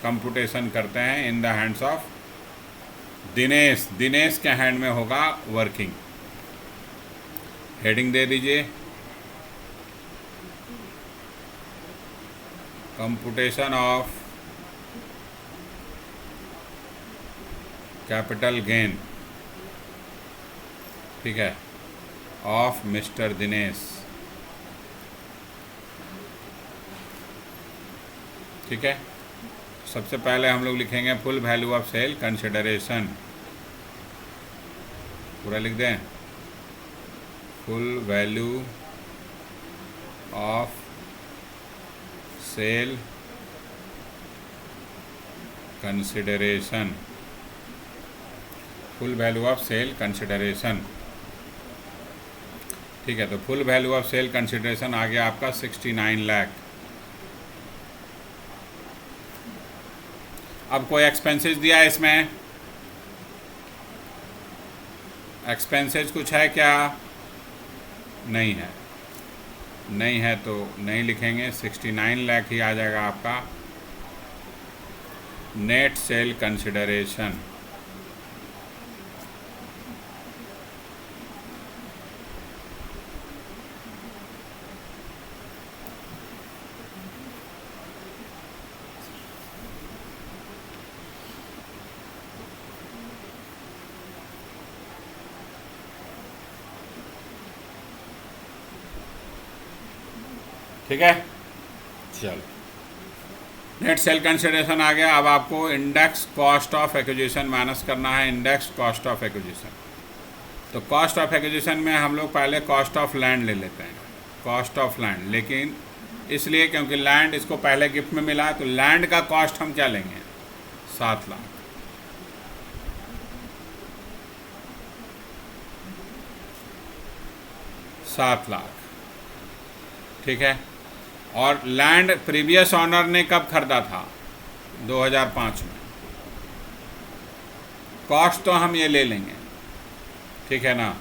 कंप्यूटेशन करते हैं in the hands of Dinesh. Dinesh के हैंड में होगा वर्किंग। हेडिंग दे दीजिए, कंप्यूटेशन ऑफ कैपिटल गेन, ठीक है, ऑफ मिस्टर दिनेश, ठीक है। सबसे पहले हम लोग लिखेंगे full value of sale consideration, पूरा लिख दें, full value of sale consideration, full value of sale consideration, ठीक है। तो full value of sale consideration आ गया आपका 69 लाख। अब कोई एक्सपेंसेस दिया है इसमें? एक्सपेंसेस कुछ है क्या? नहीं है, नहीं है तो नहीं लिखेंगे। 69 लाख ही आ जाएगा आपका नेट सेल कंसिडरेशन। ठीक है, चलो नेट सेल कंसिडरेशन आ गया। अब आपको index cost of acquisition minus करना है, इंडेक्स कॉस्ट ऑफ एक्विजिशन। तो कॉस्ट ऑफ एक्विजिशन में हम लोग पहले कॉस्ट ऑफ लैंड ले लेते हैं, कॉस्ट ऑफ लैंड, लेकिन इसलिए क्योंकि लैंड इसको पहले गिफ्ट में मिला, तो लैंड का कॉस्ट हम क्या लेंगे? 7 लाख। ठीक है। और लैंड प्रीवियस ऑनर ने कब खरीदा था? 2005 में। कॉस्ट तो हम ये ले लेंगे, ठीक है ना।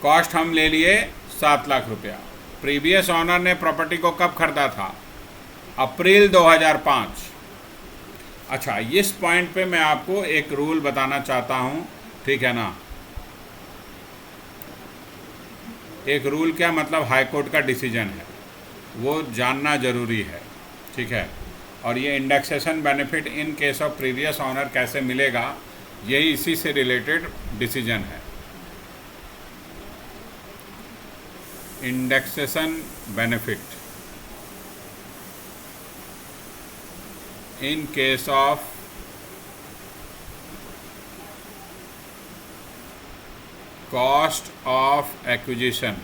कॉस्ट हम ले लिए 7 लाख रुपया। प्रीवियस ऑनर ने प्रॉपर्टी को कब खरीदा था? अप्रैल 2005। अच्छा, इस पॉइंट पे मैं आपको एक रूल बताना चाहता हूँ, ठीक है ना। एक रूल क्या मतलब, हाई कोर्ट का डिसीजन है, वो जानना ज़रूरी है, ठीक है। और ये indexation benefit in case of previous owner कैसे मिलेगा, यही इसी से रिलेटेड डिसीजन है। Indexation benefit in case of cost of acquisition,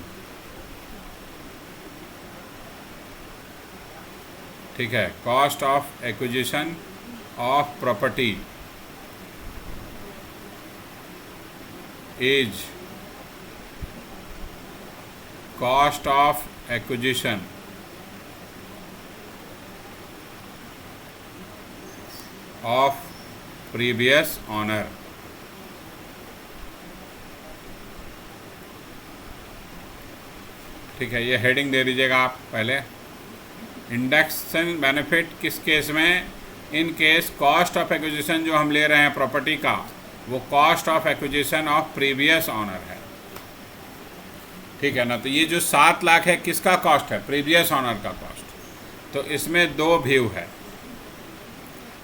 ठीक है, cost of acquisition of property is cost of acquisition of previous owner. ठीक है, ये हेडिंग दे दीजिएगा आप पहले। इंडेक्सेशन बेनिफिट किस केस में? In case cost of acquisition जो हम ले रहे हैं प्रॉपर्टी का, वो cost of acquisition of previous owner है, ठीक है ना। तो ये जो 7 लाख है किसका कॉस्ट है? प्रीवियस ऑनर का कॉस्ट। तो इसमें 2 व्यू है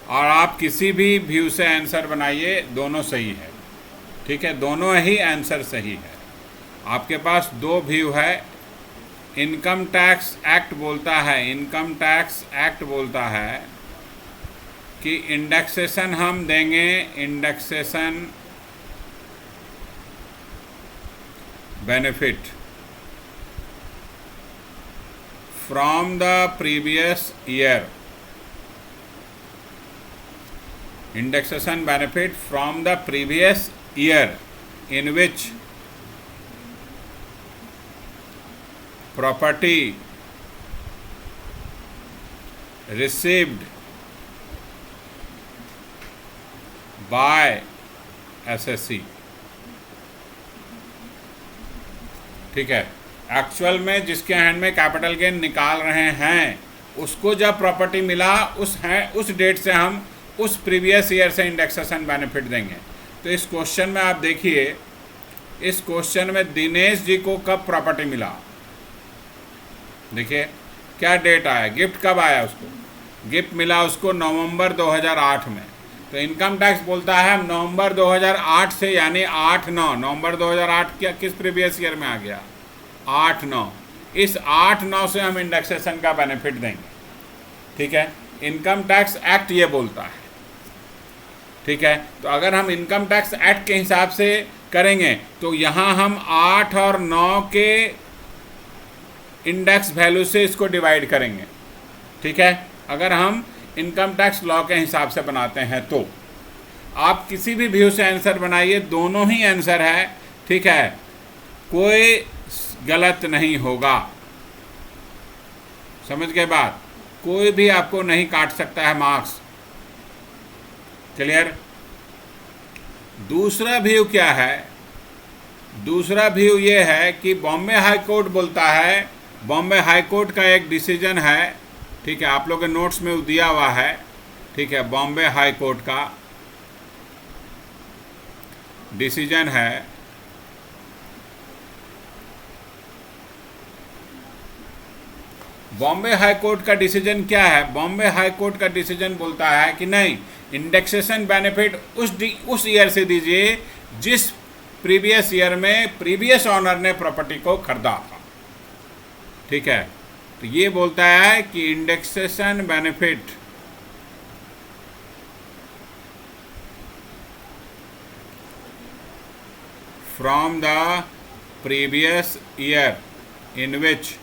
और आप किसी भी व्यू से आंसर बनाइए, दोनों सही है, ठीक है, दोनों ही आंसर सही है। आपके पास 2 व्यू है। इनकम टैक्स एक्ट बोलता है, इनकम टैक्स एक्ट बोलता है कि इंडेक्सेशन हम देंगे, indexation benefit from the previous year, indexation benefit from the previous year in which property received by SSC, ठीक है। एक्चुअल में जिसके हैंड में कैपिटल गेन निकाल रहे हैं, उसको जब प्रॉपर्टी मिला उस डेट से हम उस प्रीवियस ईयर से इंडेक्सेशन बेनिफिट देंगे। तो इस क्वेश्चन में आप देखिए, इस क्वेश्चन में दिनेश जी को कब प्रॉपर्टी मिला, देखिए क्या डेट आया, गिफ्ट कब आया उसको, गिफ्ट मिला उसको नवंबर 2008 में। तो इनकम टैक्स बोलता है नवंबर 2008 से, यानी 8/9, नवंबर 2008 क्या किस प्रीवियस ईयर में आ गया? 8/9। इस 8/9 से हम इंडेक्सेशन का बेनिफिट देंगे, ठीक है। इनकम टैक्स एक्ट ये बोलता है, ठीक है। तो अगर हम इनकम टैक्स एक्ट के हिसाब से करेंगे तो यहाँ हम 8 और 9 के इंडेक्स वैल्यू से इसको डिवाइड करेंगे, ठीक है। अगर हम इनकम टैक्स लॉ के हिसाब से बनाते हैं तो आप किसी भी व्यू से आंसर बनाइए, दोनों ही आंसर है, ठीक है, कोई गलत नहीं होगा। समझ गए बात? कोई भी आपको नहीं काट सकता है मार्क्स। क्लियर? दूसरा व्यू क्या है? दूसरा व्यू ये है कि बॉम्बे हाई कोर्ट बोलता है, बॉम्बे हाई कोर्ट का एक डिसीजन है, ठीक है, आप लोगों के नोट्स में दिया हुआ है, ठीक है, बॉम्बे हाई कोर्ट का डिसीजन है। बॉम्बे हाई कोर्ट का डिसीजन क्या है? बॉम्बे हाई कोर्ट का डिसीजन बोलता है कि नहीं, इंडेक्सेशन बेनिफिट उस ईयर से दीजिए जिस प्रीवियस ईयर में प्रीवियस ऑनर ने प्रॉपर्टी को खरीदा था, ठीक है। तो ये बोलता है कि indexation benefit from the previous year in which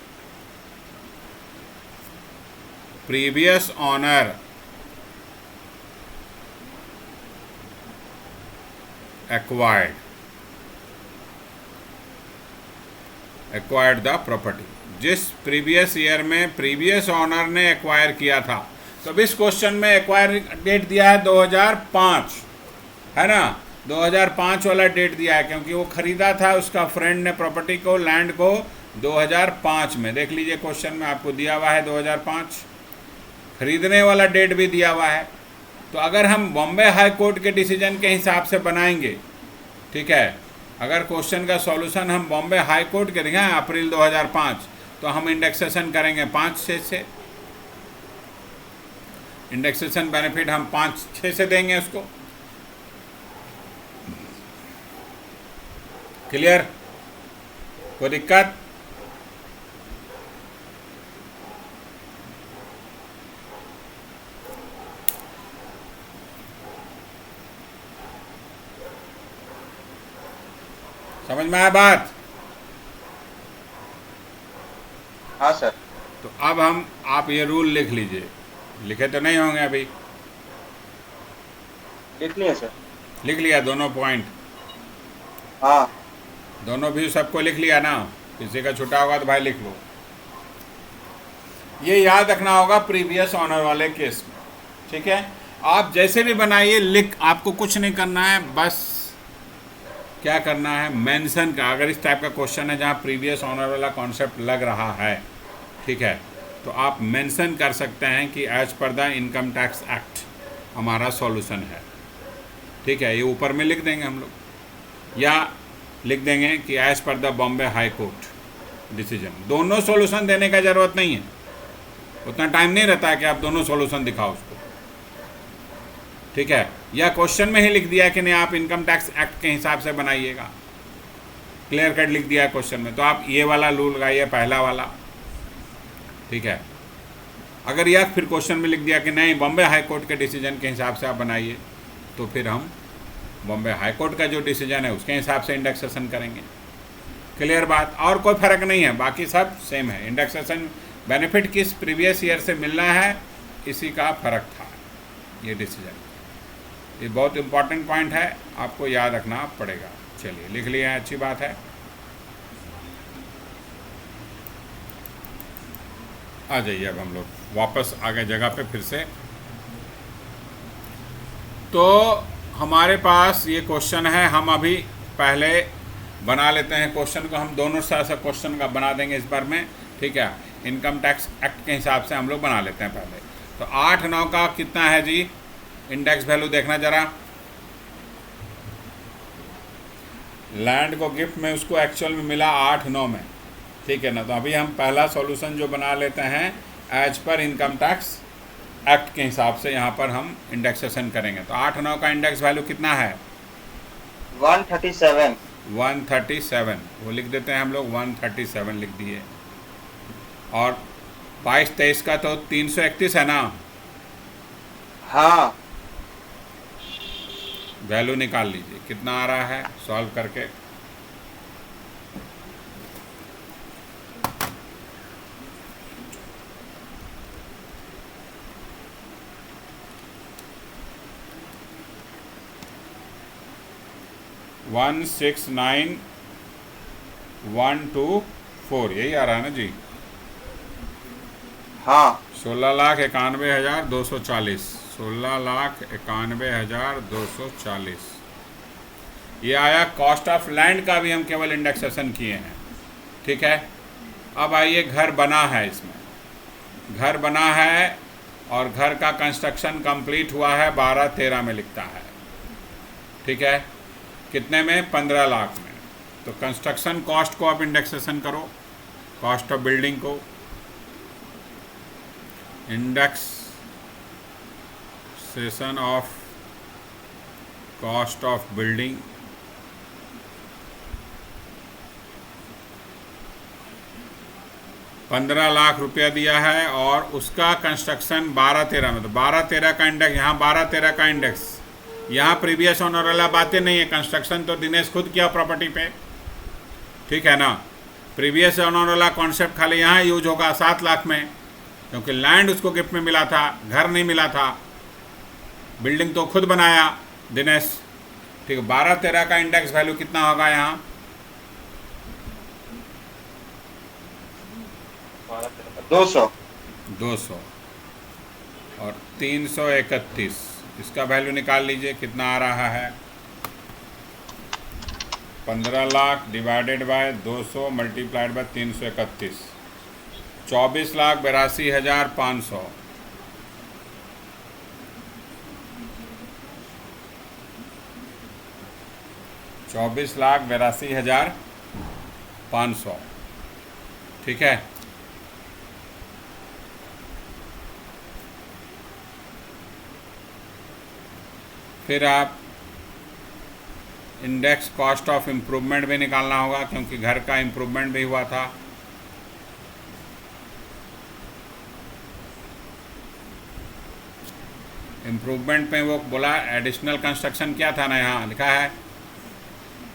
previous owner acquired the property, जिस प्रीवियस ईयर में प्रीवियस ऑनर ने एक्वायर किया था। तो इस क्वेश्चन में एक्वायर डेट दिया है 2005, है ना। 2005 वाला डेट दिया है क्योंकि वो खरीदा था उसका फ्रेंड ने प्रॉपर्टी को, लैंड को 2005 में। देख लीजिए क्वेश्चन में आपको दिया हुआ है 2005, खरीदने वाला डेट भी दिया हुआ है। तो अगर हम बॉम्बे हाई कोर्ट के डिसीजन के हिसाब से बनाएंगे, ठीक है, अगर क्वेश्चन का सॉल्यूशन हम बॉम्बे हाई कोर्ट के देंगे अप्रैल 2005, तो हम इंडेक्सेशन करेंगे 5-6 से, इंडेक्सेशन बेनिफिट हम 5-6 से देंगे उसको। क्लियर? कोई दिक्कत? समझ में आया बात? हाँ सर। तो अब आप ये रूल लिख लीजिए। लिखे तो नहीं होंगे अभी? लिख लिया सर। लिख लिया दोनों पॉइंट? हाँ। दोनों भी सबको लिख लिया ना? किसी का छुटा होगा तो भाई लिख लो। ये याद रखना होगा प्रीवियस ऑनर वाले केस में, ठीक है? आप जैसे भी बनाइए, आपको कुछ नहीं करना है, बस क्या करना है, मेंशन का। अगर इस टाइप का क्वेश्चन है जहाँ प्रीवियस ऑनर वाला कॉन्सेप्ट लग रहा है, ठीक है, तो आप मेंशन कर सकते हैं कि as per the income tax act हमारा सॉल्यूशन है, ठीक है? ये ऊपर में लिख देंगे हम लोग, या लिख देंगे कि as per the Bombay high court decision. दोनों सॉल्यूशन देने का ज़रूरत नहीं है, उतना टाइम नहीं रहता है कि आप दोनों सॉल्यूशन दिखाओ उसको, ठीक है? या क्वेश्चन में ही लिख दिया कि नहीं आप इनकम टैक्स एक्ट के हिसाब से बनाइएगा, क्लियर कट लिख दिया क्वेश्चन में, तो आप ये वाला रूल लगाइए, पहला वाला, ठीक है? अगर या फिर क्वेश्चन में लिख दिया कि नहीं बॉम्बे हाई कोर्ट के डिसीजन के हिसाब से आप बनाइए, तो फिर हम बॉम्बे हाई कोर्ट का जो डिसीजन है उसके हिसाब से इंडेक्सेशन करेंगे। क्लियर बात? और कोई फ़र्क नहीं है, बाकी सब सेम है। इंडेक्सेशन बेनिफिट किस प्रीवियस ईयर से मिलना है, इसी का फ़र्क था ये डिसीजन। ये बहुत इंपॉर्टेंट पॉइंट है, आपको याद रखना पड़ेगा। चलिए लिख लिए हैं, अच्छी बात है। आ जाइए अब हम लोग वापस आ गए जगह पे फिर से। तो हमारे पास ये क्वेश्चन है, हम अभी पहले बना लेते हैं क्वेश्चन को। हम दोनों से क्वेश्चन का बना देंगे इस बार में, ठीक है? इनकम टैक्स एक्ट के हिसाब से हम लोग बना लेते हैं पहले। तो 8-9 का कितना है जी इंडेक्स वैल्यू? देखना ज़रा। लैंड को गिफ्ट में उसको एक्चुअल में मिला 8-9 में, ठीक है ना? तो अभी हम पहला सॉल्यूशन जो बना लेते हैं as per income tax act के हिसाब से, यहाँ पर हम इंडेक्सेशन करेंगे। तो 8-9 का इंडेक्स वैल्यू कितना है? 137। 137 वो लिख देते हैं हम लोग, 137 लिख दिए। और 22-23 का तो 331 है ना? हाँ। वैल्यू निकाल लीजिए कितना आ रहा है सॉल्व करके। वन 169,124 यही आ रहा है ना जी? हाँ। 16,91,240 16,91,240 ये आया। कॉस्ट ऑफ लैंड का भी हम केवल इंडेक्सेशन किए हैं, ठीक है? अब आइए, घर बना है, इसमें घर बना है और घर का कंस्ट्रक्शन कंप्लीट हुआ है 12-13 में लिखता है, ठीक है? कितने में? 15 लाख में। तो कंस्ट्रक्शन कॉस्ट को आप इंडेक्सेशन करो, कॉस्ट ऑफ बिल्डिंग को, indexation of cost of building, ₹15 lakh दिया है और उसका कंस्ट्रक्शन 12-13 में। तो 12-13 का इंडेक्स, यहाँ 12-13 का इंडेक्स, यहाँ प्रीवियस ऑनर वाला बातें नहीं है। कंस्ट्रक्शन तो दिनेश खुद किया प्रॉपर्टी पे, ठीक है ना? प्रीवियस ऑनर वाला कॉन्सेप्ट खाली यहाँ यूज होगा 7 लाख में, क्योंकि लैंड उसको गिफ्ट में मिला था, घर नहीं मिला था। बिल्डिंग तो खुद बनाया दिनेश, ठीक है? 12-13 का इंडेक्स वैल्यू कितना होगा यहाँ? 200 और 331, इसका वैल्यू निकाल लीजिए कितना आ रहा है। 15 lakh divided by 200 multiplied by 331, 24,82,500। 24,82,500, ठीक है। फिर आप इंडेक्स कॉस्ट ऑफ इम्प्रूवमेंट भी निकालना होगा, क्योंकि घर का इम्प्रूवमेंट भी हुआ था। इम्प्रूवमेंट में वो बोला एडिशनल कंस्ट्रक्शन क्या था ना, यहाँ लिखा है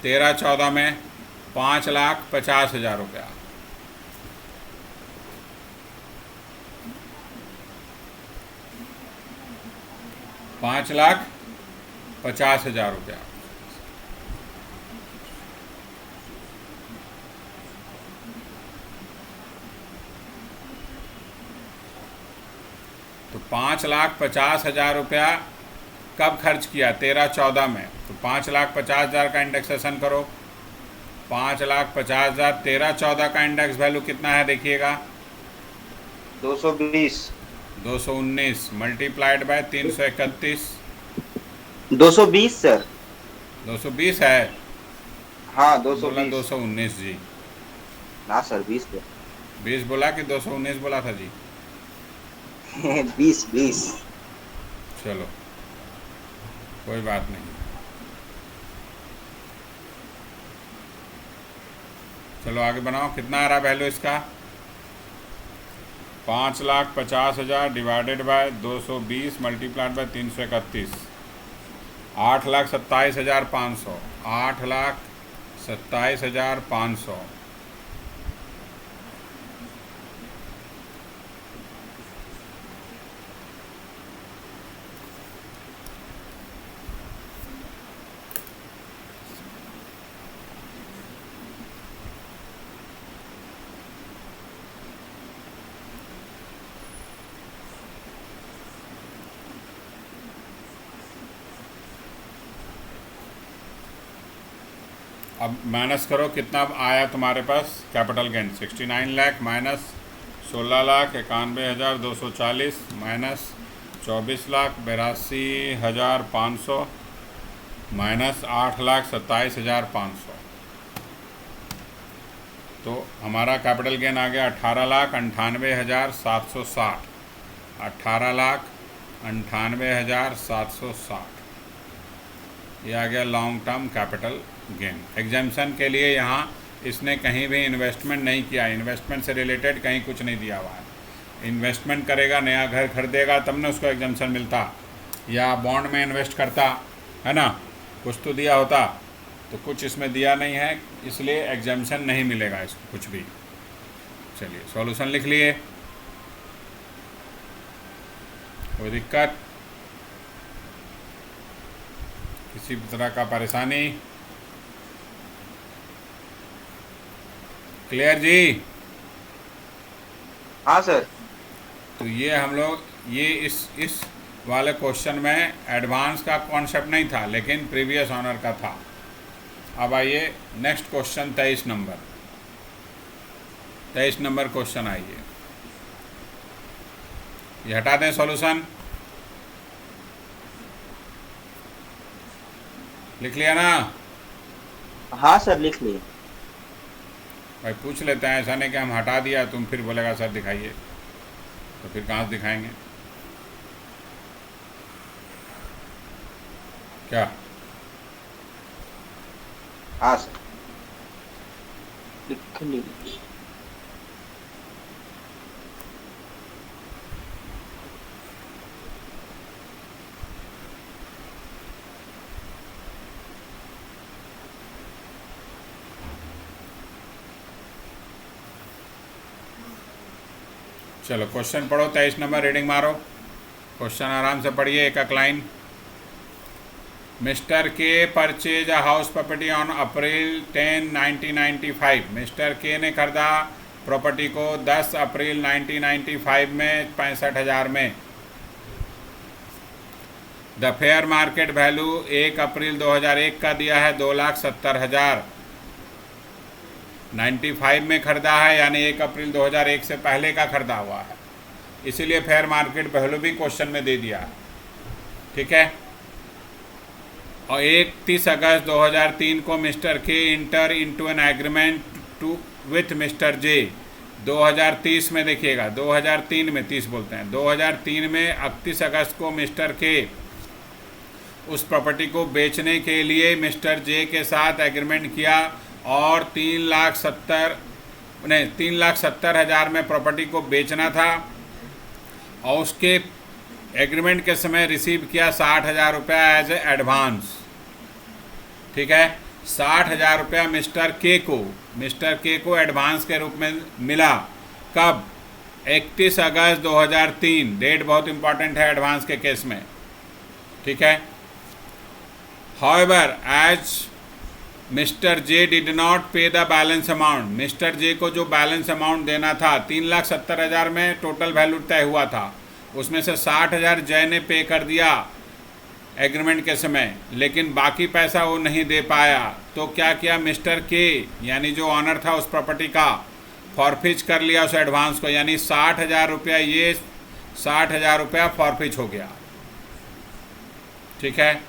13-14 में 5,50,000 रुपया। ₹5,50,000। तो 5,50,000 रुपया कब खर्च किया? 13-14 में। तो 5,50,000 का इंडेक्सेशन करो। 5,50,000 13-14 का इंडेक्स वैल्यू कितना है देखिएगा? 220 219 मल्टीप्लाइड बाय 331। 220 सर। 220 है? हाँ बोला 220। 219 जी। ना सर 20 पे 20 बोला कि 219 बोला था जी? 20। चलो कोई बात नहीं। चलो आगे बनाओ। कितना आ रहा वैल्यू इसका? 5,50,000 डिवाइडेड बाय 220 मल्टीप्लाइड बाय 331, 8,27,500। 8,27,500। अब माइनस करो, कितना आया तुम्हारे पास capital gain? 69 lakh minus 16,91,240 minus 24,82,500 minus 8,27,500। तो हमारा कैपिटल गेन आ गया 18,98,760। 18,98,760 ये आ गया long term capital gain. Exemption के लिए यहाँ इसने कहीं भी इन्वेस्टमेंट नहीं किया, इन्वेस्टमेंट से रिलेटेड कहीं कुछ नहीं दिया हुआ है। इन्वेस्टमेंट करेगा, नया घर खरीदेगा तब ना उसको एग्जाम्पशन मिलता, या बॉन्ड में इन्वेस्ट करता है ना, कुछ तो दिया होता। तो कुछ इसमें दिया नहीं है, इसलिए एग्जाम्पशन नहीं मिलेगा इसको कुछ भी। चलिए सॉल्यूशन लिख लिए, कोई दिक्कत, किसी तरह का परेशानी? क्लियर जी? हाँ सर। तो ये हम लोग ये इस वाले क्वेश्चन में एडवांस का कॉन्सेप्ट नहीं था, लेकिन प्रीवियस ऑनर का था। अब आइए next question 23 number. 23 number question आइए, ये हटा दें सॉल्यूशन। लिख लिया ना? हाँ सर लिख लिए। भाई पूछ लेते हैं, ऐसा नहीं कि हम हटा दिया तुम फिर बोलेगा सर दिखाइए, तो फिर कहाँ से दिखाएंगे? क्या? हाँ सर लिख लिए। चलो क्वेश्चन पढ़ो, 23 नंबर रीडिंग मारो। क्वेश्चन आराम से पढ़िए, एक एक लाइन। मिस्टर के purchase a house property on April 10, 1995। Mister के ने खरीदा प्रॉपर्टी को 10 अप्रैल 1995 में 65,000 में। The fair market value 1 April 2001 का दिया है 2,70,000। 95 में खरीदा है, यानी 1 अप्रैल 2001 से पहले का खरीदा हुआ है, इसीलिए फेयर मार्केट वैल्यू भी क्वेश्चन में दे दिया है। ठीक है। और 31 अगस्त 2003 को mister K enter into an agreement to with mister J. 2030 में देखिएगा, 2003 में 30 बोलते हैं, 2003 में 31 अगस्त को मिस्टर के उस प्रॉपर्टी को बेचने के लिए मिस्टर जे के साथ एग्रीमेंट किया और 3,70,000 में प्रॉपर्टी को बेचना था और उसके एग्रीमेंट के समय रिसीव किया 60,000 रुपया एज ए एडवांस। ठीक है। 60,000 रुपया मिस्टर के को एडवांस के रूप में मिला। कब? 31 अगस्त 2003। डेट बहुत इंपॉर्टेंट है एडवांस के केस में। ठीक है। However as mister J did not pay the balance amount, mister J को जो बैलेंस अमाउंट देना था 3,70,000 में टोटल वैल्यू तय हुआ था, उसमें से 60,000 जय ने पे कर दिया एग्रीमेंट के समय, लेकिन बाकी पैसा वो नहीं दे पाया। तो क्या किया मिस्टर के, यानी जो ऑनर था उस प्रॉपर्टी का, फॉरफिच कर लिया उस एडवांस को, यानी 60,000 रुपया, ये 60,000 रुपया फॉरफिच हो गया। ठीक है।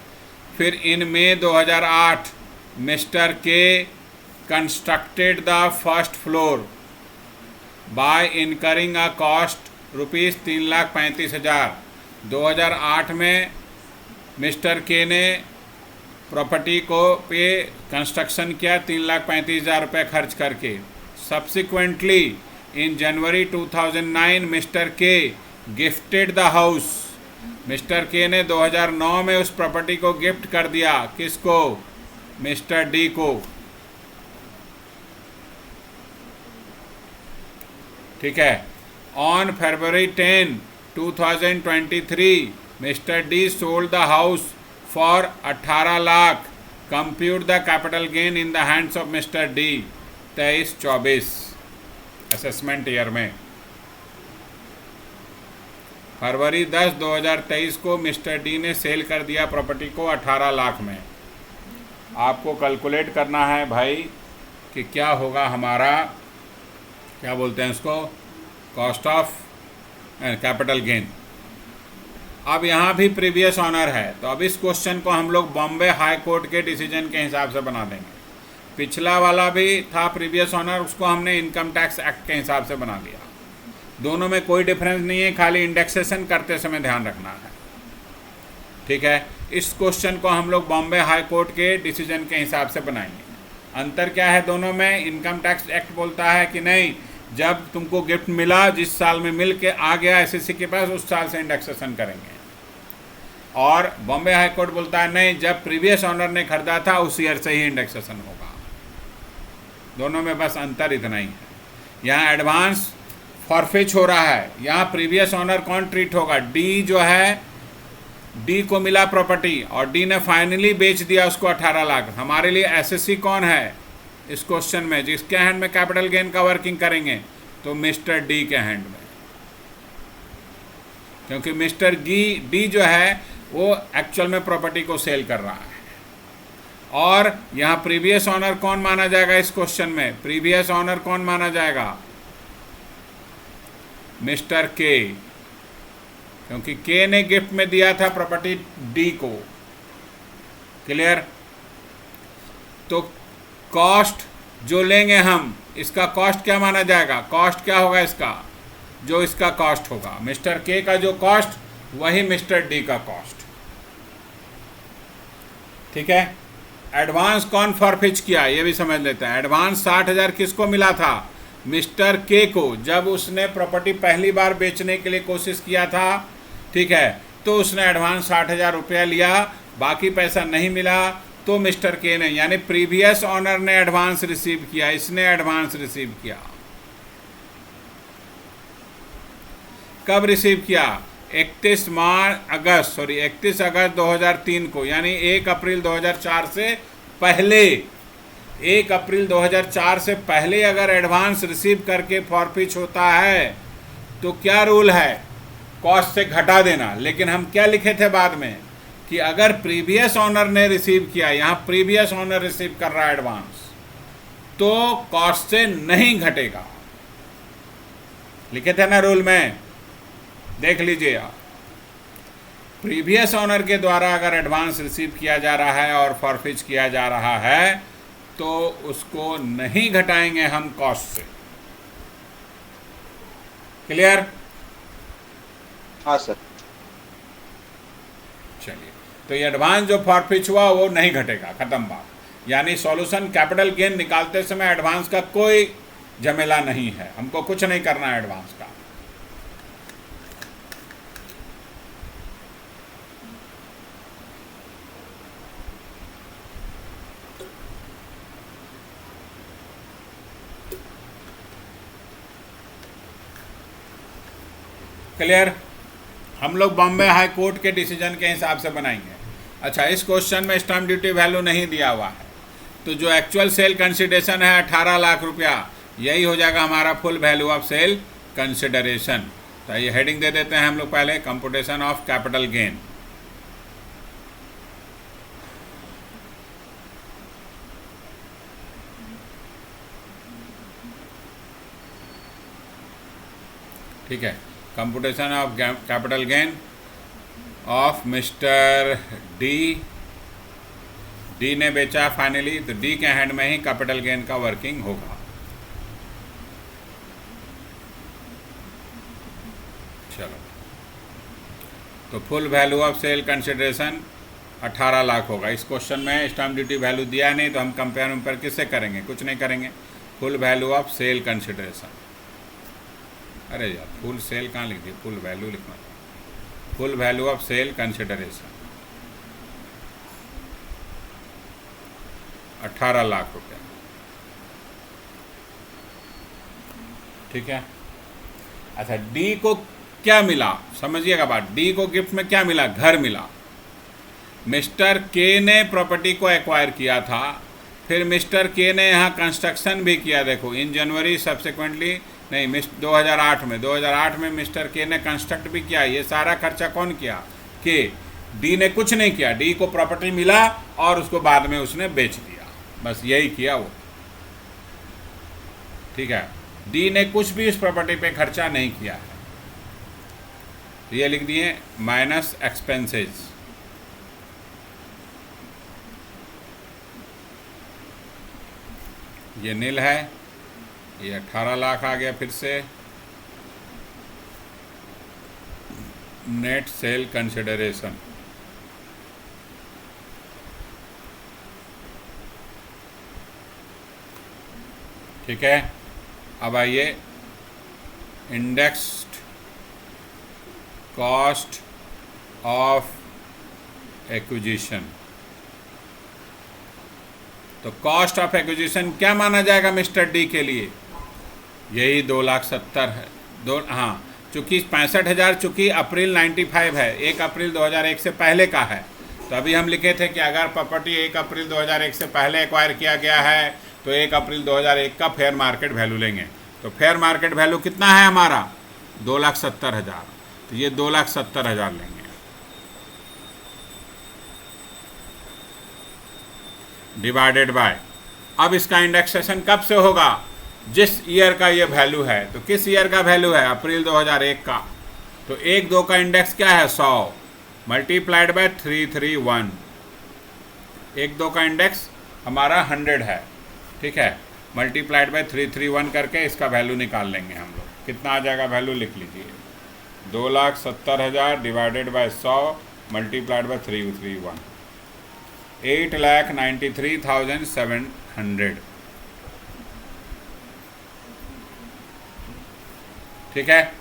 फिर इन मई 2008 मिस्टर के constructed the first floor bye incurring a cost rupees 3,35,000। 2008 में मिस्टर के ने प्रॉपर्टी को पे कंस्ट्रक्शन किया 3,35,000 रुपये खर्च करके। सब्सिक्वेंटली इन जनवरी 2009 मिस्टर के गिफ्टेड द हाउस, मिस्टर के ने 2009 में उस प्रॉपर्टी को गिफ्ट कर दिया। किसको? मिस्टर डी को। ठीक है। On February 10, 2023 mister D sold the house for 18 lakh. Compute the capital gain in the hands of mister D 23-24 assessment year में। फरवरी 10, 2023 को मिस्टर डी ने सेल कर दिया प्रॉपर्टी को 18 लाख में। आपको कैलकुलेट करना है भाई कि क्या होगा हमारा, क्या बोलते हैं इसको, कॉस्ट ऑफ कैपिटल गेन। अब यहाँ भी प्रीवियस ऑनर है, तो अब इस क्वेश्चन को हम लोग बॉम्बे हाई कोर्ट के डिसीजन के हिसाब से बना देंगे। पिछला वाला भी था प्रीवियस ऑनर, उसको हमने इनकम टैक्स एक्ट के हिसाब से बना दिया। दोनों में कोई डिफरेंस नहीं है, खाली इंडेक्सेशन करते समय ध्यान रखना है। ठीक है। इस क्वेश्चन को हम लोग बॉम्बे हाई कोर्ट के डिसीजन के हिसाब से बनाएंगे। अंतर क्या है दोनों में? इनकम टैक्स एक्ट बोलता है कि नहीं, जब तुमको गिफ्ट मिला, जिस साल में मिल के आ गया एसएससी के पास, उस साल से इंडेक्सेशन करेंगे। और बॉम्बे हाई कोर्ट बोलता है नहीं, जब प्रीवियस ऑनर ने खरीदा था उस ईयर से ही इंडेक्सेशन होगा। दोनों में बस अंतर इतना ही है। यहाँ एडवांस फॉरफिच हो रहा है, यहाँ प्रीवियस ऑनर कौन ट्रीट होगा? डी जो है, डी को मिला प्रॉपर्टी और डी ने फाइनली बेच दिया उसको 18 लाख। हमारे लिए एसएससी कौन है इस क्वेश्चन में, जिसके हैंड में कैपिटल गेन का वर्किंग करेंगे? तो मिस्टर डी के हैंड में, क्योंकि मिस्टर डी जो है वो एक्चुअल में प्रॉपर्टी को सेल कर रहा है। और यहाँ प्रीवियस ऑनर कौन माना जाएगा इस क्वेश्चन में? प्रीवियस ऑनर कौन माना जाएगा? मिस्टर के, क्योंकि के ने गिफ्ट में दिया था प्रॉपर्टी डी को। क्लियर? तो कॉस्ट जो लेंगे हम, इसका कॉस्ट क्या माना जाएगा? कॉस्ट क्या होगा इसका? जो इसका कॉस्ट होगा, मिस्टर के का जो कॉस्ट, वही मिस्टर डी का कॉस्ट। ठीक है। एडवांस कौन फॉरफिच किया ये भी समझ लेते हैं। एडवांस 60,000 किसको मिला था? मिस्टर के को, जब उसने प्रॉपर्टी पहली बार बेचने के लिए कोशिश किया था। ठीक है। तो उसने एडवांस 60,000 रुपया लिया, बाकी पैसा नहीं मिला, तो मिस्टर के ने, यानी प्रीवियस ऑनर ने एडवांस रिसीव किया, इसने एडवांस रिसीव किया। कब रिसीव किया? 31 अगस्त 2003 को, यानी 1 अप्रैल 2004 से पहले। 1 अप्रैल 2004 से पहले अगर एडवांस रिसीव करके फॉरफिच होता है तो क्या रूल है? कॉस्ट से घटा देना। लेकिन हम क्या लिखे थे बाद में कि अगर प्रीवियस ऑनर ने रिसीव किया, यहाँ प्रीवियस ऑनर रिसीव कर रहा है एडवांस, तो कॉस्ट से नहीं घटेगा। लिखे थे ना रूल में, देख लीजिए आप। प्रीवियस ओनर के द्वारा अगर एडवांस रिसीव किया जा रहा है और फॉरफिच किया जा रहा है तो उसको नहीं घटाएंगे हम कॉस्ट से। क्लियर? हाँ सर। चलिए, तो ये एडवांस जो फॉरफिच हुआ वो नहीं घटेगा, खत्म बात। यानी सॉल्यूशन कैपिटल गेन निकालते समय एडवांस का कोई झमेला नहीं है, हमको कुछ नहीं करना है एडवांस का। क्लियर? हम लोग बॉम्बे हाई कोर्ट के डिसीजन के हिसाब से बनाएंगे। अच्छा, इस क्वेश्चन में स्टैम्प ड्यूटी वैल्यू नहीं दिया हुआ है, तो जो एक्चुअल सेल कंसिडरेशन है 18 लाख रुपया, यही हो जाएगा हमारा full value of sale consideration. तो ये हेडिंग दे देते हैं हम लोग पहले, कंप्यूटेशन ऑफ कैपिटल गेन। ठीक है, computation of capital gain of mister D. D ने बेचा फाइनली, तो डी के हैंड में ही कैपिटल गेन का वर्किंग होगा। चलो, तो full value of sale consideration 18 lakh होगा। इस क्वेश्चन में स्टैम्प ड्यूटी वैल्यू दिया नहीं, तो हम कंपेयर किससे करेंगे? कुछ नहीं करेंगे। Full value of sale consideration, अरे यार फुल सेल कहाँ लिख दी, फुल वैल्यू लिखना। Full value of sale consideration 18 lakh रुपया। ठीक है। अच्छा, डी को क्या मिला, समझिएगा बात। डी को गिफ्ट में क्या मिला? घर मिला। मिस्टर के ने प्रॉपर्टी को एक्वायर किया था, फिर मिस्टर के ने यहाँ कंस्ट्रक्शन भी किया। देखो, इन जनवरी सब्सिक्वेंटली नहीं, 2008 में मिस्टर के ने कंस्ट्रक्ट भी किया। ये सारा खर्चा कौन किया? के। डी ने कुछ नहीं किया, डी को प्रॉपर्टी मिला और उसको बाद में उसने बेच दिया, बस यही किया वो। ठीक है, डी ने कुछ भी इस प्रॉपर्टी पे खर्चा नहीं किया है। तो ये लिख दिए माइनस एक्सपेंसेस। ये नील है, ये 18 लाख आ गया। फिर से नेट सेल कंसिडरेशन, ठीक है। अब आइए इंडेक्स्ड कॉस्ट ऑफ एक्विजिशन। तो कॉस्ट ऑफ एक्विजिशन क्या माना जाएगा मिस्टर डी के लिए? यही 2,70,000 है। हाँ, चूँकि 65,000 चूँकि अप्रैल 95 है, 1 अप्रैल 2001 से पहले का है। तो अभी हम लिखे थे कि अगर प्रॉपर्टी 1 अप्रैल 2001 से पहले एक्वायर किया गया है तो 1 अप्रैल 2001 का फेयर मार्केट वैल्यू लेंगे। तो फेयर मार्केट वैल्यू कितना है हमारा? 2,70,000। तो ये 2,70,000 लेंगे। डिवाइडेड बाय, अब इसका इंडेक्सेशन कब से होगा? जिस ईयर का ये वैल्यू है। तो किस ईयर का वैल्यू है? अप्रैल 2001 का। तो 1-2 का इंडेक्स क्या है? 100 मल्टीप्लाइड बाय 331। 1-2 का इंडेक्स हमारा 100 है, ठीक है। मल्टीप्लाइड बाय 331 करके इसका वैल्यू निकाल लेंगे हम लोग। कितना आ जाएगा वैल्यू? लिख लीजिए, 2,70,000 डिवाइडेड बाय 100 मल्टीप्लाइड बाय 331, 8,93,700। ठीक है।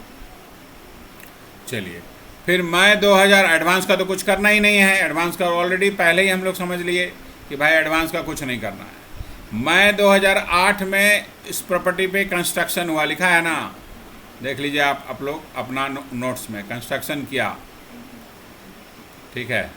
चलिए, फिर मई 2000 एडवांस का तो कुछ करना ही नहीं है। एडवांस का ऑलरेडी पहले ही हम लोग समझ लिए कि भाई एडवांस का कुछ नहीं करना है। मई 2008 में इस प्रॉपर्टी पे कंस्ट्रक्शन हुआ, लिखा है ना, देख लीजिए आप लोग अपना नोट्स में। कंस्ट्रक्शन किया, ठीक है,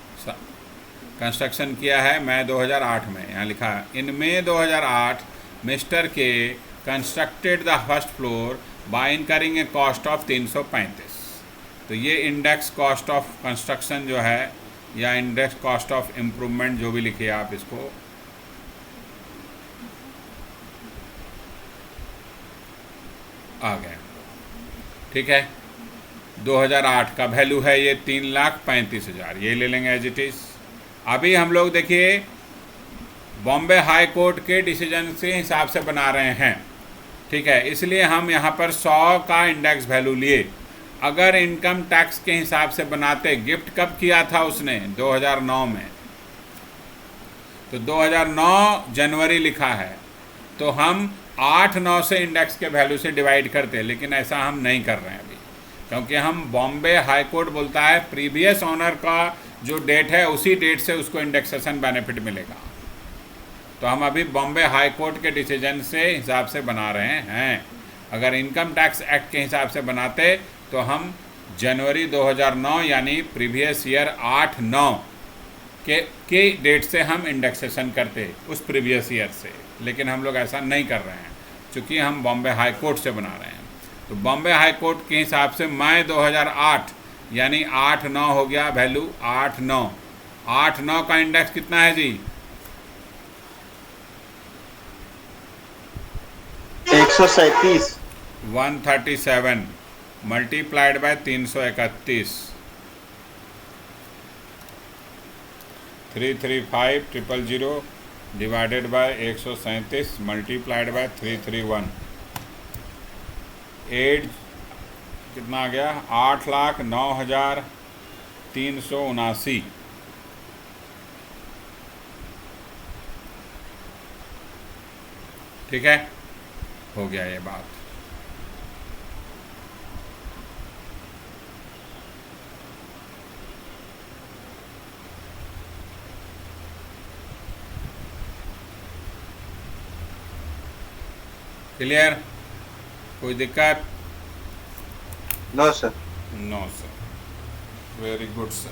कंस्ट्रक्शन किया है मई 2008 में। यहाँ लिखा है इन मई 2008 मिस्टर के constructed the first floor bye incurring A cost of 335। तो ये इंडेक्स कॉस्ट ऑफ कंस्ट्रक्शन जो है, या इंडेक्स कॉस्ट ऑफ इम्प्रूवमेंट, जो भी लिखिए आप इसको, आ गए। ठीक है, 2008 का वैल्यू है ये 3,35,000, ये ले लेंगे एज इट इज़। अभी हम लोग देखिए बॉम्बे हाई कोर्ट के डिसीजन से हिसाब से बना रहे हैं। ठीक है, इसलिए हम यहाँ पर 100 का इंडेक्स वैल्यू लिए। अगर इनकम टैक्स के हिसाब से बनाते, गिफ्ट कब किया था उसने, 2009 में, तो 2009 जनवरी लिखा है, तो हम 8-9 से इंडेक्स के वैल्यू से डिवाइड करते, लेकिन ऐसा हम नहीं कर रहे हैं अभी, क्योंकि हम बॉम्बे हाई कोर्ट बोलता है प्रीवियस ऑनर का जो डेट है उसी डेट से उसको इंडेक्सेशन बेनिफिट मिलेगा। तो हम अभी बॉम्बे हाई कोर्ट के डिसीजन से हिसाब से बना रहे हैं। अगर इनकम टैक्स एक्ट के हिसाब से बनाते तो हम जनवरी 2009 यानी प्रीवियस ईयर 8-9 के डेट से हम इंडेक्सेशन करते उस प्रीवियस ईयर से, लेकिन हम लोग ऐसा नहीं कर रहे हैं क्योंकि हम बॉम्बे हाई कोर्ट से बना रहे हैं। तो बॉम्बे हाई कोर्ट के हिसाब से मई 2008 यानी 8-9 हो गया वैल्यू, 8-9 का इंडेक्स कितना है जी, 137 137 multiplied by 331, 335,000 divided by 137 multiplied by 331, 8 कितना आ गया, 8,09,379। ठीक है, हो गया ये बात। क्लियर, कोई दिक्कत? No sir. No sir, very good sir.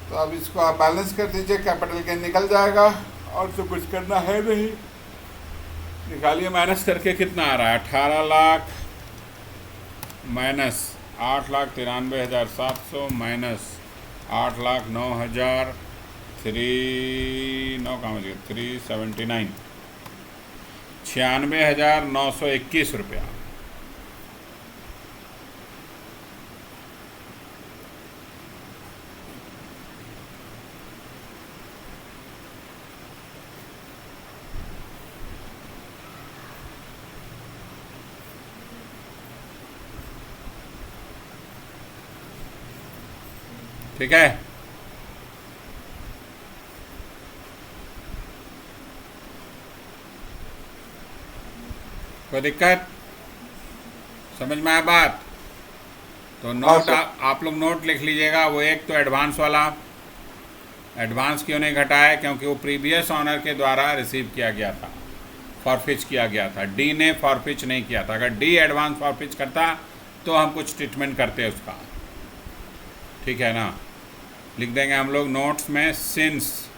तो अब इसको आप बैलेंस कर दीजिए, कैपिटल गेन निकल जाएगा और तो कुछ करना है नहीं। निकालिए माइनस करके कितना आ रहा है, 18 लाख माइनस 8,93,700 माइनस 8,09,000 379 96,921 रुपया। ठीक है, कोई दिक्कत, समझ में आया बात? तो नोट आप लोग नोट लिख लीजिएगा। वो एक तो एडवांस वाला, एडवांस क्यों नहीं घटाया, क्योंकि वो प्रीवियस ऑनर के द्वारा रिसीव किया गया था, फॉरफिच किया गया था। डी ने फॉरफिच नहीं किया था। अगर डी एडवांस फॉरफिच करता तो हम कुछ ट्रीटमेंट करते उसका। ठीक है ना, लिख देंगे हम लोग नोट्स में, सिंस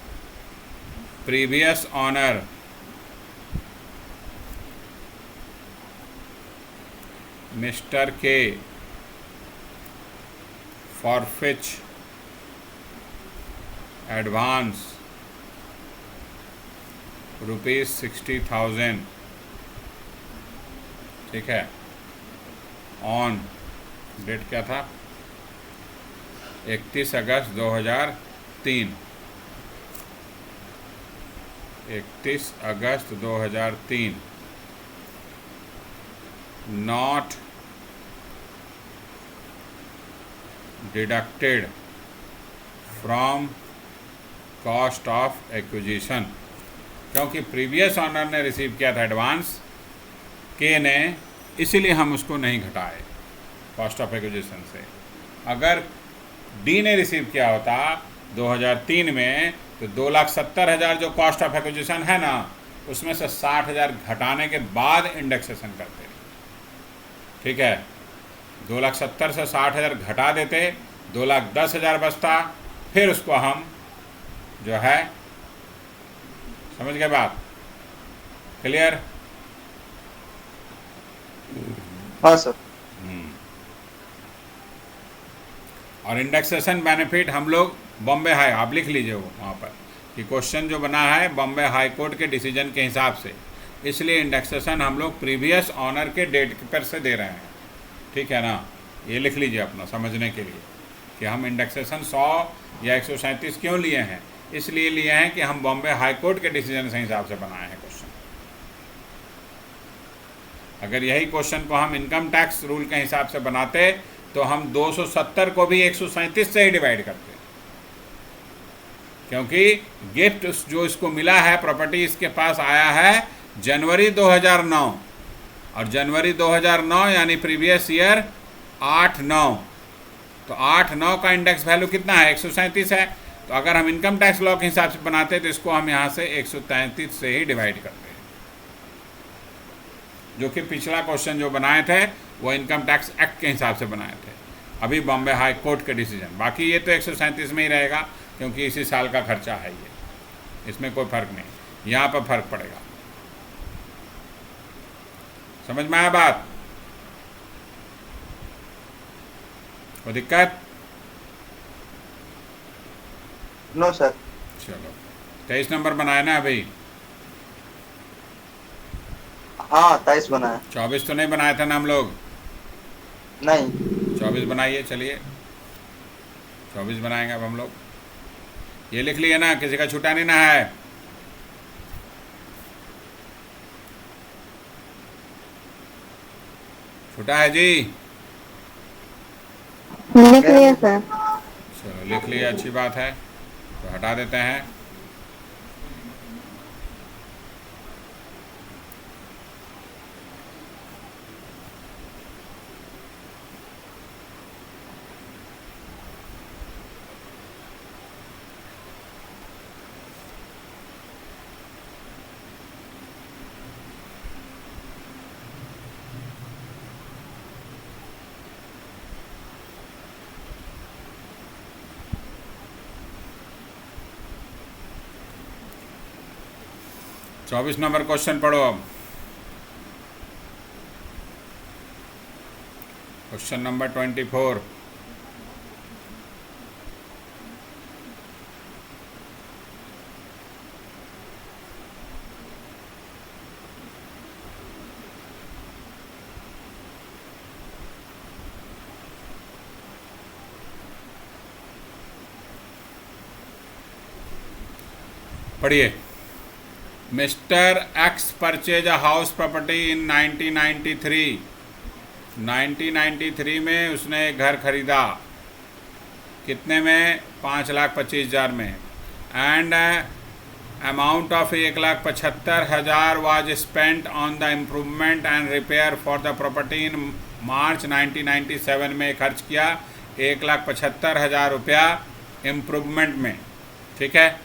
प्रीवियस ऑनर मिस्टर के फॉरफिच एडवांस ₹60,000। ठीक है, ऑन डेट क्या था, 31 अगस्त 2003, 31 अगस्त 2003, not deducted from cost of acquisition, क्योंकि प्रीवियस ऑनर ने रिसीव किया था एडवांस के ने, इसीलिए हम उसको नहीं घटाए कॉस्ट ऑफ एक्विजिशन से। अगर डी ने रिसीव किया होता 2003 में तो 2,70,000 जो कॉस्ट ऑफ एक्विजिशन है ना, उसमें से 60,000 घटाने के बाद इंडेक्सेशन करते। ठीक है, 2,70,000 से 60,000 घटा देते, 2,10,000 बचता, फिर उसको हम जो है, समझ गए बात? क्लियर? हाँ सर। और इंडेक्सेशन बेनिफिट हम लोग बॉम्बे हाई, आप लिख लीजिए वो वहाँ पर कि क्वेश्चन जो बना है बॉम्बे हाई कोर्ट के डिसीजन के हिसाब से, इसलिए इंडेक्सेशन हम लोग प्रीवियस ऑनर के डेट पर से दे रहे हैं, ठीक है ना। ये लिख लीजिए अपना समझने के लिए कि हम इंडेक्सेशन 100 या 137 क्यों लिए हैं। इसलिए लिए हैं कि हम बॉम्बे हाई कोर्ट के डिसीजन के हिसाब से बनाए हैं क्वेश्चन। अगर यही क्वेश्चन को हम इनकम टैक्स रूल के हिसाब से बनाते तो हम 270 को भी 137 से ही डिवाइड करते, क्योंकि गिफ्ट जो इसको मिला है, प्रॉपर्टी इसके पास आया है जनवरी 2009, और जनवरी 2009 यानी प्रीवियस ईयर 8/9, तो 8/9 का इंडेक्स वैल्यू कितना है, 137 है। तो अगर हम इनकम टैक्स लॉ के हिसाब से बनाते तो इसको हम यहाँ से 133 से ही डिवाइड करते हैं, जो कि पिछला क्वेश्चन जो बनाए थे वो इनकम टैक्स एक्ट के हिसाब से बनाए थे, अभी बॉम्बे हाई कोर्ट के डिसीजन। बाकी ये तो 137 में ही रहेगा, क्योंकि इसी साल का खर्चा है ये, इसमें कोई फर्क नहीं, यहाँ पर फर्क पड़ेगा। समझ में आया बात? कोई दिक्कत? No sir. चलो 23 नंबर बनाए ना अभी? हाँ 23 बनाया। 24 तो नहीं बनाया था ना हम लोग? नहीं। 24 बनाइए, चलिए 24 बनाएंगे अब हम लोग। ये लिख लिए ना, किसी का छूटा नहीं ना है? छूटा है जी? लिख लिया सर। चलो लिख लिया, अच्छी बात है, तो हटा देते हैं। चौबीस नंबर क्वेश्चन पढ़ो अब। Question number 24। पढ़िए। Mister x purchase a house property in 1993। 1993 में उसने एक घर खरीदा, कितने में? 5,25,000 में। And amount of 1,75,000 was spent on the improvement and repair for the property in March 1997 में खर्च किया 1,75,000 रुपया इम्प्रूवमेंट में, ठीक है।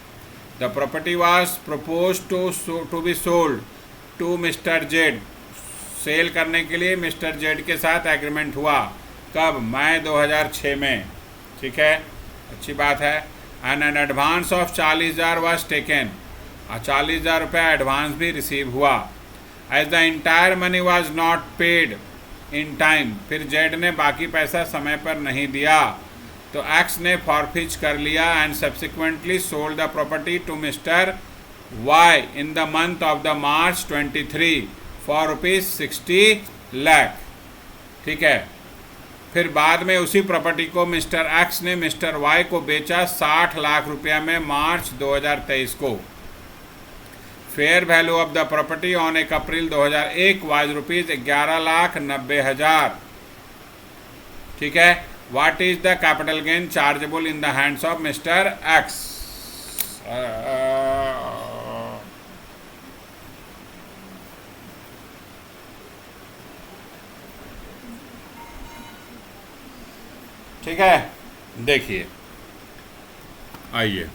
The property was propose to be sold to mister Z. Sale करने के लिए मिस्टर जेड के साथ एग्रीमेंट हुआ, कब? मई 2006 में, ठीक है, अच्छी बात है। And an advance of 40,000 was taken, और 40,000 रुपया एडवांस भी रिसीव हुआ। As the entire money was not paid in time, फिर जेड ने बाकी पैसा समय पर नहीं दिया, तो एक्स ने फॉरफिच कर लिया and subsequently sold the property to mister Y in the month of the March 23 for ₹60 lakh, ठीक है। फिर बाद में उसी प्रॉपर्टी को मिस्टर एक्स ने मिस्टर वाई को बेचा 60 लाख रुपया में मार्च 2023 को। Fair value of the property on 1 April 2001 was ₹11,90,000, ठीक है। What is the capital gain chargeable in the hands of Mr. X? ठीक है, देखिए, आइए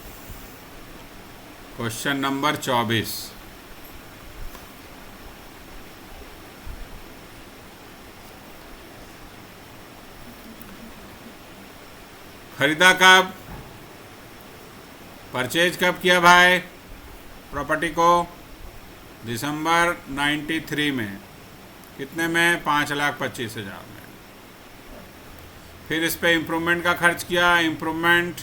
क्वेश्चन नंबर 24। खरीदा कब? परचेज कब किया भाई प्रॉपर्टी को? दिसंबर 93 में, कितने में? 5,25,000 में। फिर इस पे इम्प्रूवमेंट का खर्च किया। इम्प्रूवमेंट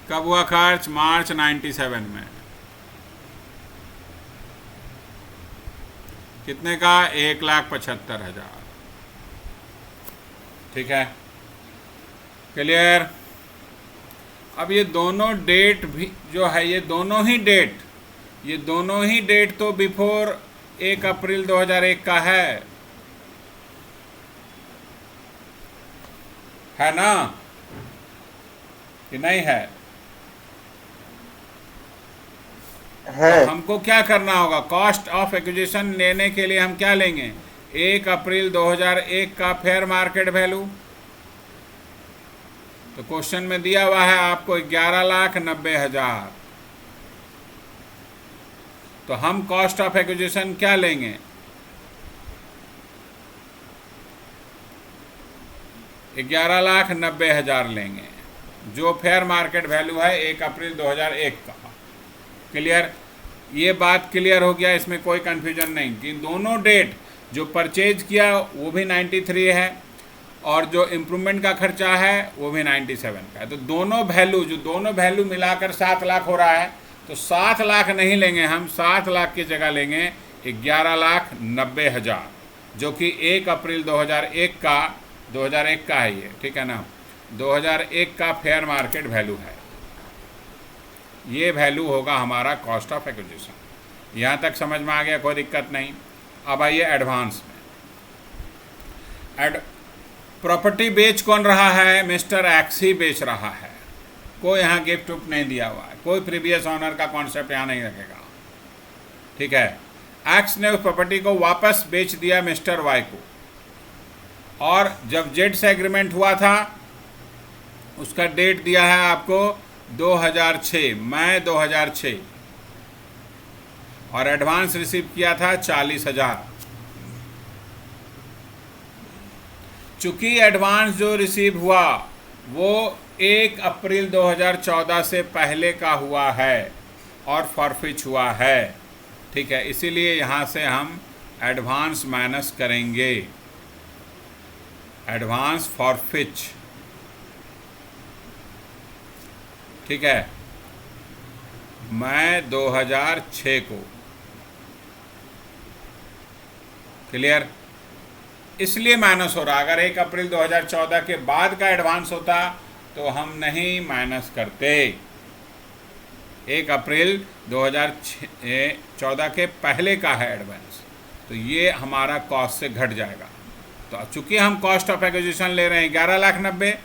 कब हुआ खर्च? मार्च 97 में। कितने का? 1,75,000। ठीक है, क्लियर। अब ये दोनों डेट भी जो है, ये दोनों ही डेट तो बिफोर 1 अप्रैल 2001 का है ना, कि नहीं है? तो हमको क्या करना होगा? कॉस्ट ऑफ एक्विजिशन लेने के लिए हम क्या लेंगे? 1 अप्रैल 2001 का फेयर मार्केट वैल्यू। तो क्वेश्चन में दिया हुआ है आपको 11,90,000। तो हम कॉस्ट ऑफ एक्विजिशन क्या लेंगे? 11,90,000 लेंगे, जो फेयर मार्केट वैल्यू है 1 अप्रैल 2001 का। क्लियर? ये बात क्लियर हो गया, इसमें कोई कंफ्यूजन नहीं कि दोनों डेट जो परचेज किया वो भी 93 है और जो इम्प्रूवमेंट का खर्चा है वो भी 97 का है। तो दोनों वैल्यू मिलाकर 7 लाख हो रहा है। तो 7 लाख नहीं लेंगे हम, 7 लाख की जगह लेंगे 11,90,000, जो कि 1 अप्रैल 2001 का है ये, ठीक है ना, 2001 का फेयर मार्केट वैल्यू है। ये वैल्यू होगा हमारा कॉस्ट ऑफ एक्विजिशन। यहाँ तक समझ में आ गया? कोई दिक्कत नहीं। अब आइए एडवांस में। प्रॉपर्टी बेच कौन रहा है? मिस्टर एक्स ही बेच रहा है। कोई यहाँ गिफ्ट उफ्ट नहीं दिया हुआ है, कोई प्रीवियस ऑनर का कॉन्सेप्ट यहाँ नहीं रखेगा। ठीक है, एक्स ने उस प्रॉपर्टी को वापस बेच दिया मिस्टर वाई को, और जब जेड से एग्रीमेंट हुआ था उसका डेट दिया है आपको 2006 मई 2006, और एडवांस रिसीव किया था 40,000। चूंकि एडवांस जो रिसीव हुआ वो 1 अप्रैल 2014 से पहले का हुआ है और फॉरफिच हुआ है। ठीक है, इसीलिए यहाँ से हम एडवांस माइनस करेंगे, एडवांस फॉरफिच। ठीक है, मई 2006 को। क्लियर? इसलिए माइनस हो रहा। अगर 1 अप्रैल 2014 के बाद का एडवांस होता तो हम नहीं माइनस करते। 1 अप्रैल 2014 के पहले का है एडवांस, तो ये हमारा कॉस्ट से घट जाएगा। तो चूंकि हम कॉस्ट ऑफ एक्विजिशन ले रहे हैं 11,90,000,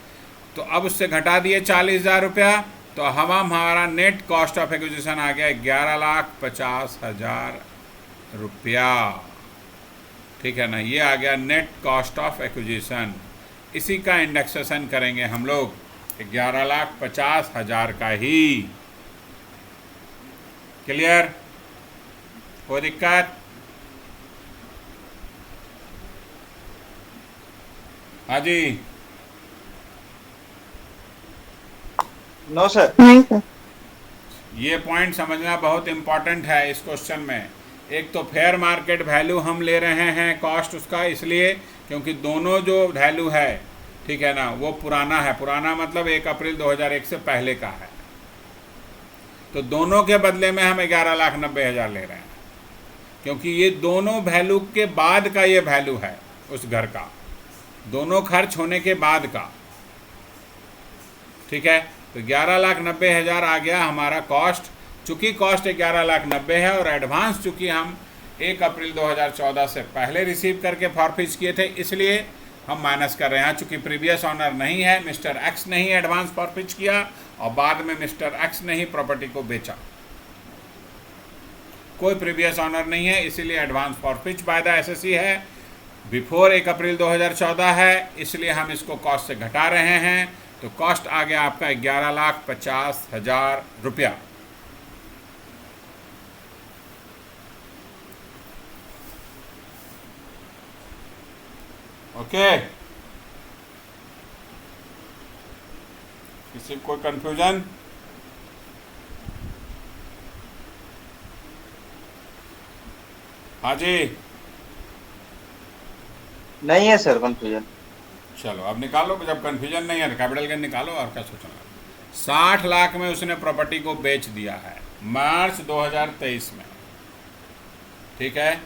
तो अब उससे घटा दिए 40,000 रुपया, तो हमारा नेट कॉस्ट ऑफ एक्विजिशन आ गया 11,50,000 रुपया। ठीक है ना, ये आ गया नेट कॉस्ट ऑफ एक्विजिशन। इसी का इंडेक्सेशन करेंगे हम लोग 11,50,000 का ही। क्लियर? कोई दिक्कत? हाँ जी। No sir. नहीं सर। ये पॉइंट समझना बहुत इंपॉर्टेंट है इस क्वेश्चन में। एक तो फेयर मार्केट वैल्यू हम ले रहे हैं कॉस्ट उसका, इसलिए क्योंकि दोनों जो वैल्यू है, ठीक है ना, वो पुराना है। पुराना मतलब 1 अप्रैल 2001 से पहले का है। तो दोनों के बदले में हम 11,90,000 ले रहे हैं, क्योंकि ये दोनों वैल्यू के बाद का ये वैल्यू है उस घर का, दोनों खर्च होने के बाद का। ठीक है, तो 11,90,000 आ गया हमारा कॉस्ट। चूँकि कॉस्ट 11,90,000 है और एडवांस चूँकि हम 1 अप्रैल 2014 से पहले रिसीव करके फॉरफिच किए थे, इसलिए हम माइनस कर रहे हैं। चूँकि प्रीवियस ऑनर नहीं है, मिस्टर एक्स ने ही एडवांस फॉरफिच किया और बाद में मिस्टर एक्स ने ही प्रॉपर्टी को बेचा। कोई प्रीवियस ऑनर नहीं है, इसीलिए advance forfeit by the assessee है। बिफोर 1 अप्रैल 2014 है, इसलिए हम इसको कॉस्ट से घटा रहे हैं। तो कॉस्ट आ गया आपका 11,50,000 रुपया। ओके, किसी को कंफ्यूजन? हाँ जी। नहीं है सर कंफ्यूजन। चलो अब निकालो, जब कंफ्यूजन नहीं है तो कैपिटल गेन निकालो, और क्या सोचना। 60 लाख में उसने प्रॉपर्टी को बेच दिया है मार्च 2023 में। ठीक है,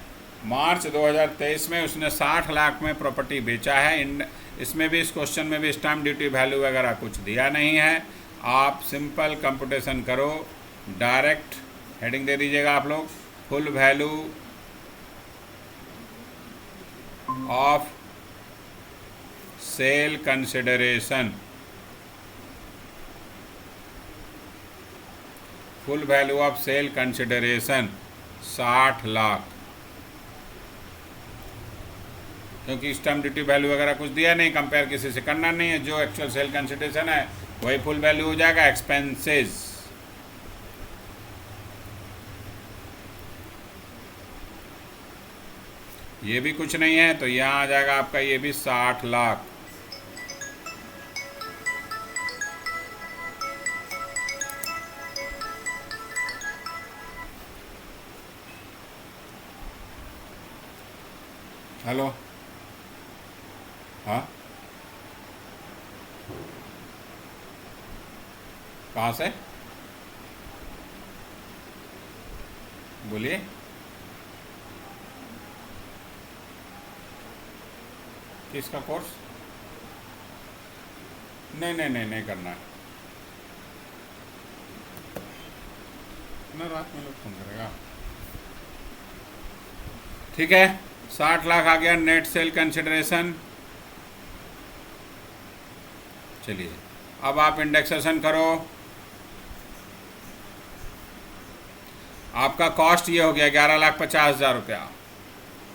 मार्च 2023 में उसने 60 लाख में प्रॉपर्टी बेचा है। इसमें भी, इस क्वेश्चन में भी स्टैम्प ड्यूटी वैल्यू वगैरह कुछ दिया नहीं है। आप सिंपल कंप्यूटेशन करो, डायरेक्ट हेडिंग दे दीजिएगा आप लोग, full value of sale consideration, full value of sale consideration 60 lakh, क्योंकि स्टैम्प ड्यूटी वैल्यू वगैरह कुछ दिया नहीं, कंपेयर किसी से करना नहीं है। जो एक्चुअल सेल कंसिडरेशन है वही फुल वैल्यू हो जाएगा। एक्सपेंसेस, ये भी कुछ नहीं है तो यहाँ आ जाएगा आपका ये भी 60 लाख। हेलो, हाँ, कहाँ से बोलिए? किसका कोर्स? नहीं नहीं नहीं नहीं करना है ना, रात में लोग फोन करेगा। ठीक है, 60 लाख आ गया नेट सेल कंसिडरेशन। चलिए अब आप इंडेक्सेशन करो। आपका कॉस्ट ये हो गया 11,50,000 रुपया,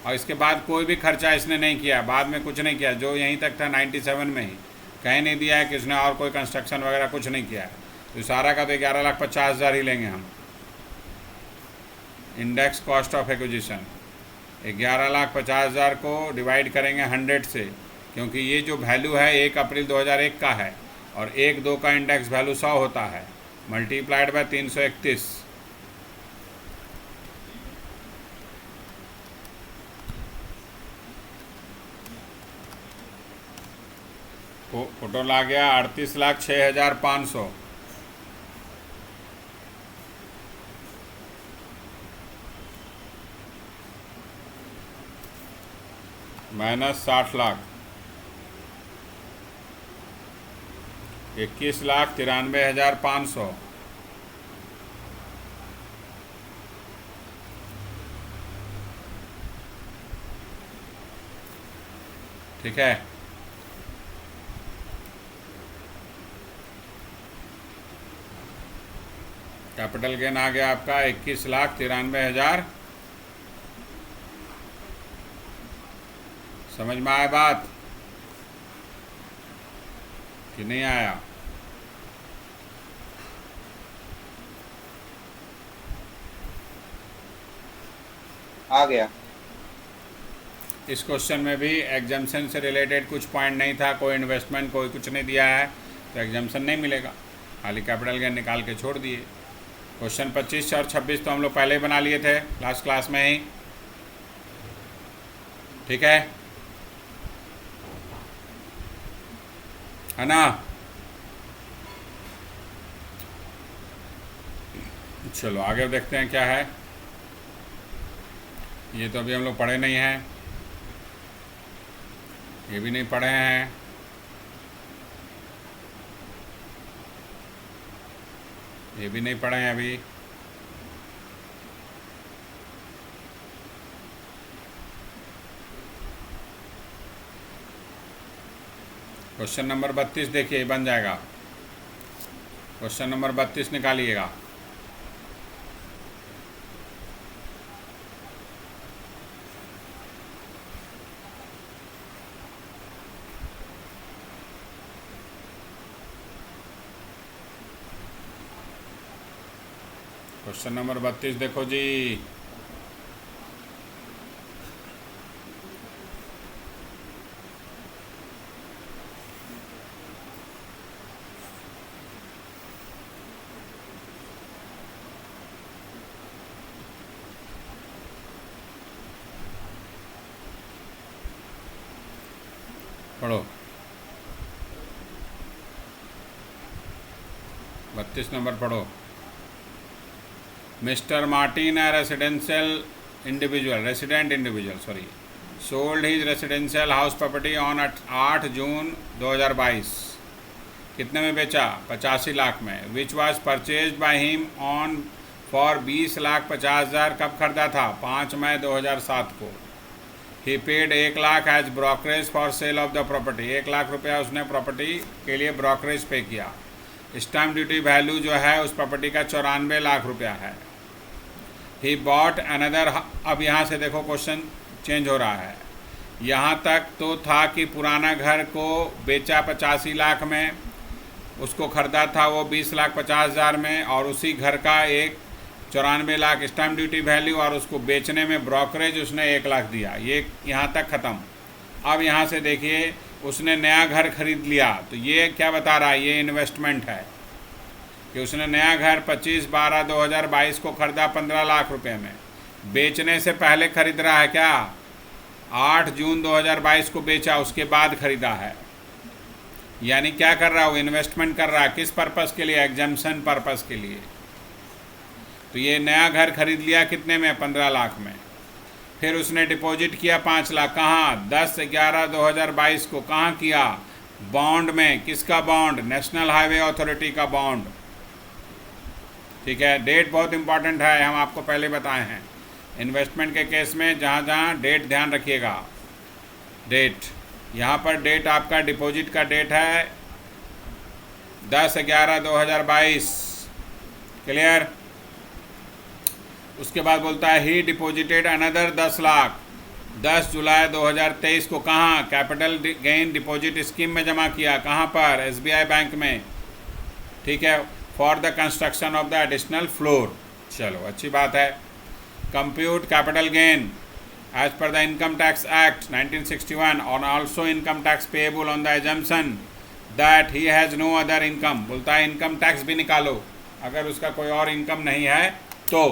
और इसके बाद कोई भी खर्चा इसने नहीं किया, बाद में कुछ नहीं किया, जो यहीं तक था 97 में ही, कहीं नहीं दिया है कि इसने और कोई कंस्ट्रक्शन वगैरह कुछ नहीं किया है। तो सारा का तो 11,50,000 ही लेंगे हम। इंडेक्स कॉस्ट ऑफ एक्विजिशन 11,50,000 को डिवाइड करेंगे 100 से, क्योंकि ये जो वैल्यू है 1 अप्रैल 2001 का है, और 1-2 का इंडेक्स वैल्यू 100 होता है, मल्टीप्लाइड बाय 331। टोटल आ गया 38,06,500 माइनस 60 लाख, 21,93,500। ठीक है, कैपिटल गेन आ गया आपका 21,93,000। समझ में आया बात कि नहीं आया? आ गया। इस क्वेश्चन में भी एग्जाम्पशन से रिलेटेड कुछ पॉइंट नहीं था, कोई इन्वेस्टमेंट कोई कुछ नहीं दिया है, तो एग्जाम्पशन नहीं मिलेगा, खाली कैपिटल गेन निकाल के छोड़ दिए। क्वेश्चन 25 और 26 तो हम लोग पहले ही बना लिए थे लास्ट क्लास में ही। ठीक है ना? चलो आगे देखते हैं क्या है। ये तो अभी हम लोग पढ़े नहीं हैं, ये भी नहीं पढ़े हैं। ये भी नहीं पढ़े हैं अभी। क्वेश्चन नंबर 32 देखिए, बन जाएगा। Question number 32 निकालिएगा। क्वेश्चन नंबर 32 देखो जी। पढ़ो 32 नंबर पढ़ो। Mister Martin, a residential individual, resident individual, sorry, sold his residential house property on 8 June 2022। कितने में बेचा? 85 लाख में। Which was purchase by him on for 20,50,000। कब खरीदा था? 5 मई 2007 को। He paid 1 lakh as brokerage for sale of the property. 1 lakh रुपया उसने प्रॉपर्टी के लिए ब्रोकरेज पे किया। स्टैम्प ड्यूटी वैल्यू जो है उस प्रॉपर्टी का 94 लाख रुपया है। ही बॉट अनदर, अब यहाँ से देखो क्वेश्चन चेंज हो रहा है। यहाँ तक तो था कि पुराना घर को बेचा 85 लाख में, उसको ख़रीदा था वो 20,50,000 में, और उसी घर का एक 94 लाख स्टैम्प ड्यूटी वैल्यू, और उसको बेचने में ब्रोकरेज उसने 1 लाख दिया। ये यहाँ तक ख़त्म। अब यहाँ से देखिए, उसने नया घर खरीद लिया, तो ये क्या बता रहा है? ये इन्वेस्टमेंट है कि उसने नया घर 25/12/2022 को ख़रीदा 15 लाख रुपए में। बेचने से पहले खरीद रहा है क्या? 8 जून 2022 को बेचा, उसके बाद खरीदा है। यानी क्या कर रहा है? वो इन्वेस्टमेंट कर रहा है। किस पर्पज़ के लिए? एग्जम्पशन पर्पज़ के लिए। तो ये नया घर खरीद लिया कितने में? 15 लाख में। फिर उसने डिपॉजिट किया 5 लाख। कहाँ? 10/11/2022 को। कहाँ किया? बॉन्ड में। किसका बॉन्ड? नेशनल हाईवे अथॉरिटी का बॉन्ड। ठीक है, डेट बहुत इंपॉर्टेंट है, हम आपको पहले बताए हैं। इन्वेस्टमेंट के केस में जहाँ जहाँ डेट ध्यान रखिएगा। डेट, यहाँ पर डेट आपका डिपॉजिट का डेट है 10/11/2022। क्लियर? उसके बाद बोलता है ही डिपॉजिटेड अनदर 10 लाख 10 जुलाई 2023 को। कहाँ? कैपिटल गेन डिपॉजिट स्कीम में जमा किया। कहाँ पर? SBI बैंक में। ठीक है, for the construction of the additional floor. चलो, अच्छी बात है। Compute capital gain as per the income tax act 1961 और also income tax payable on the assumption that he has no other income. बोलता है इनकम टैक्स भी निकालो अगर उसका कोई और इनकम नहीं है तो।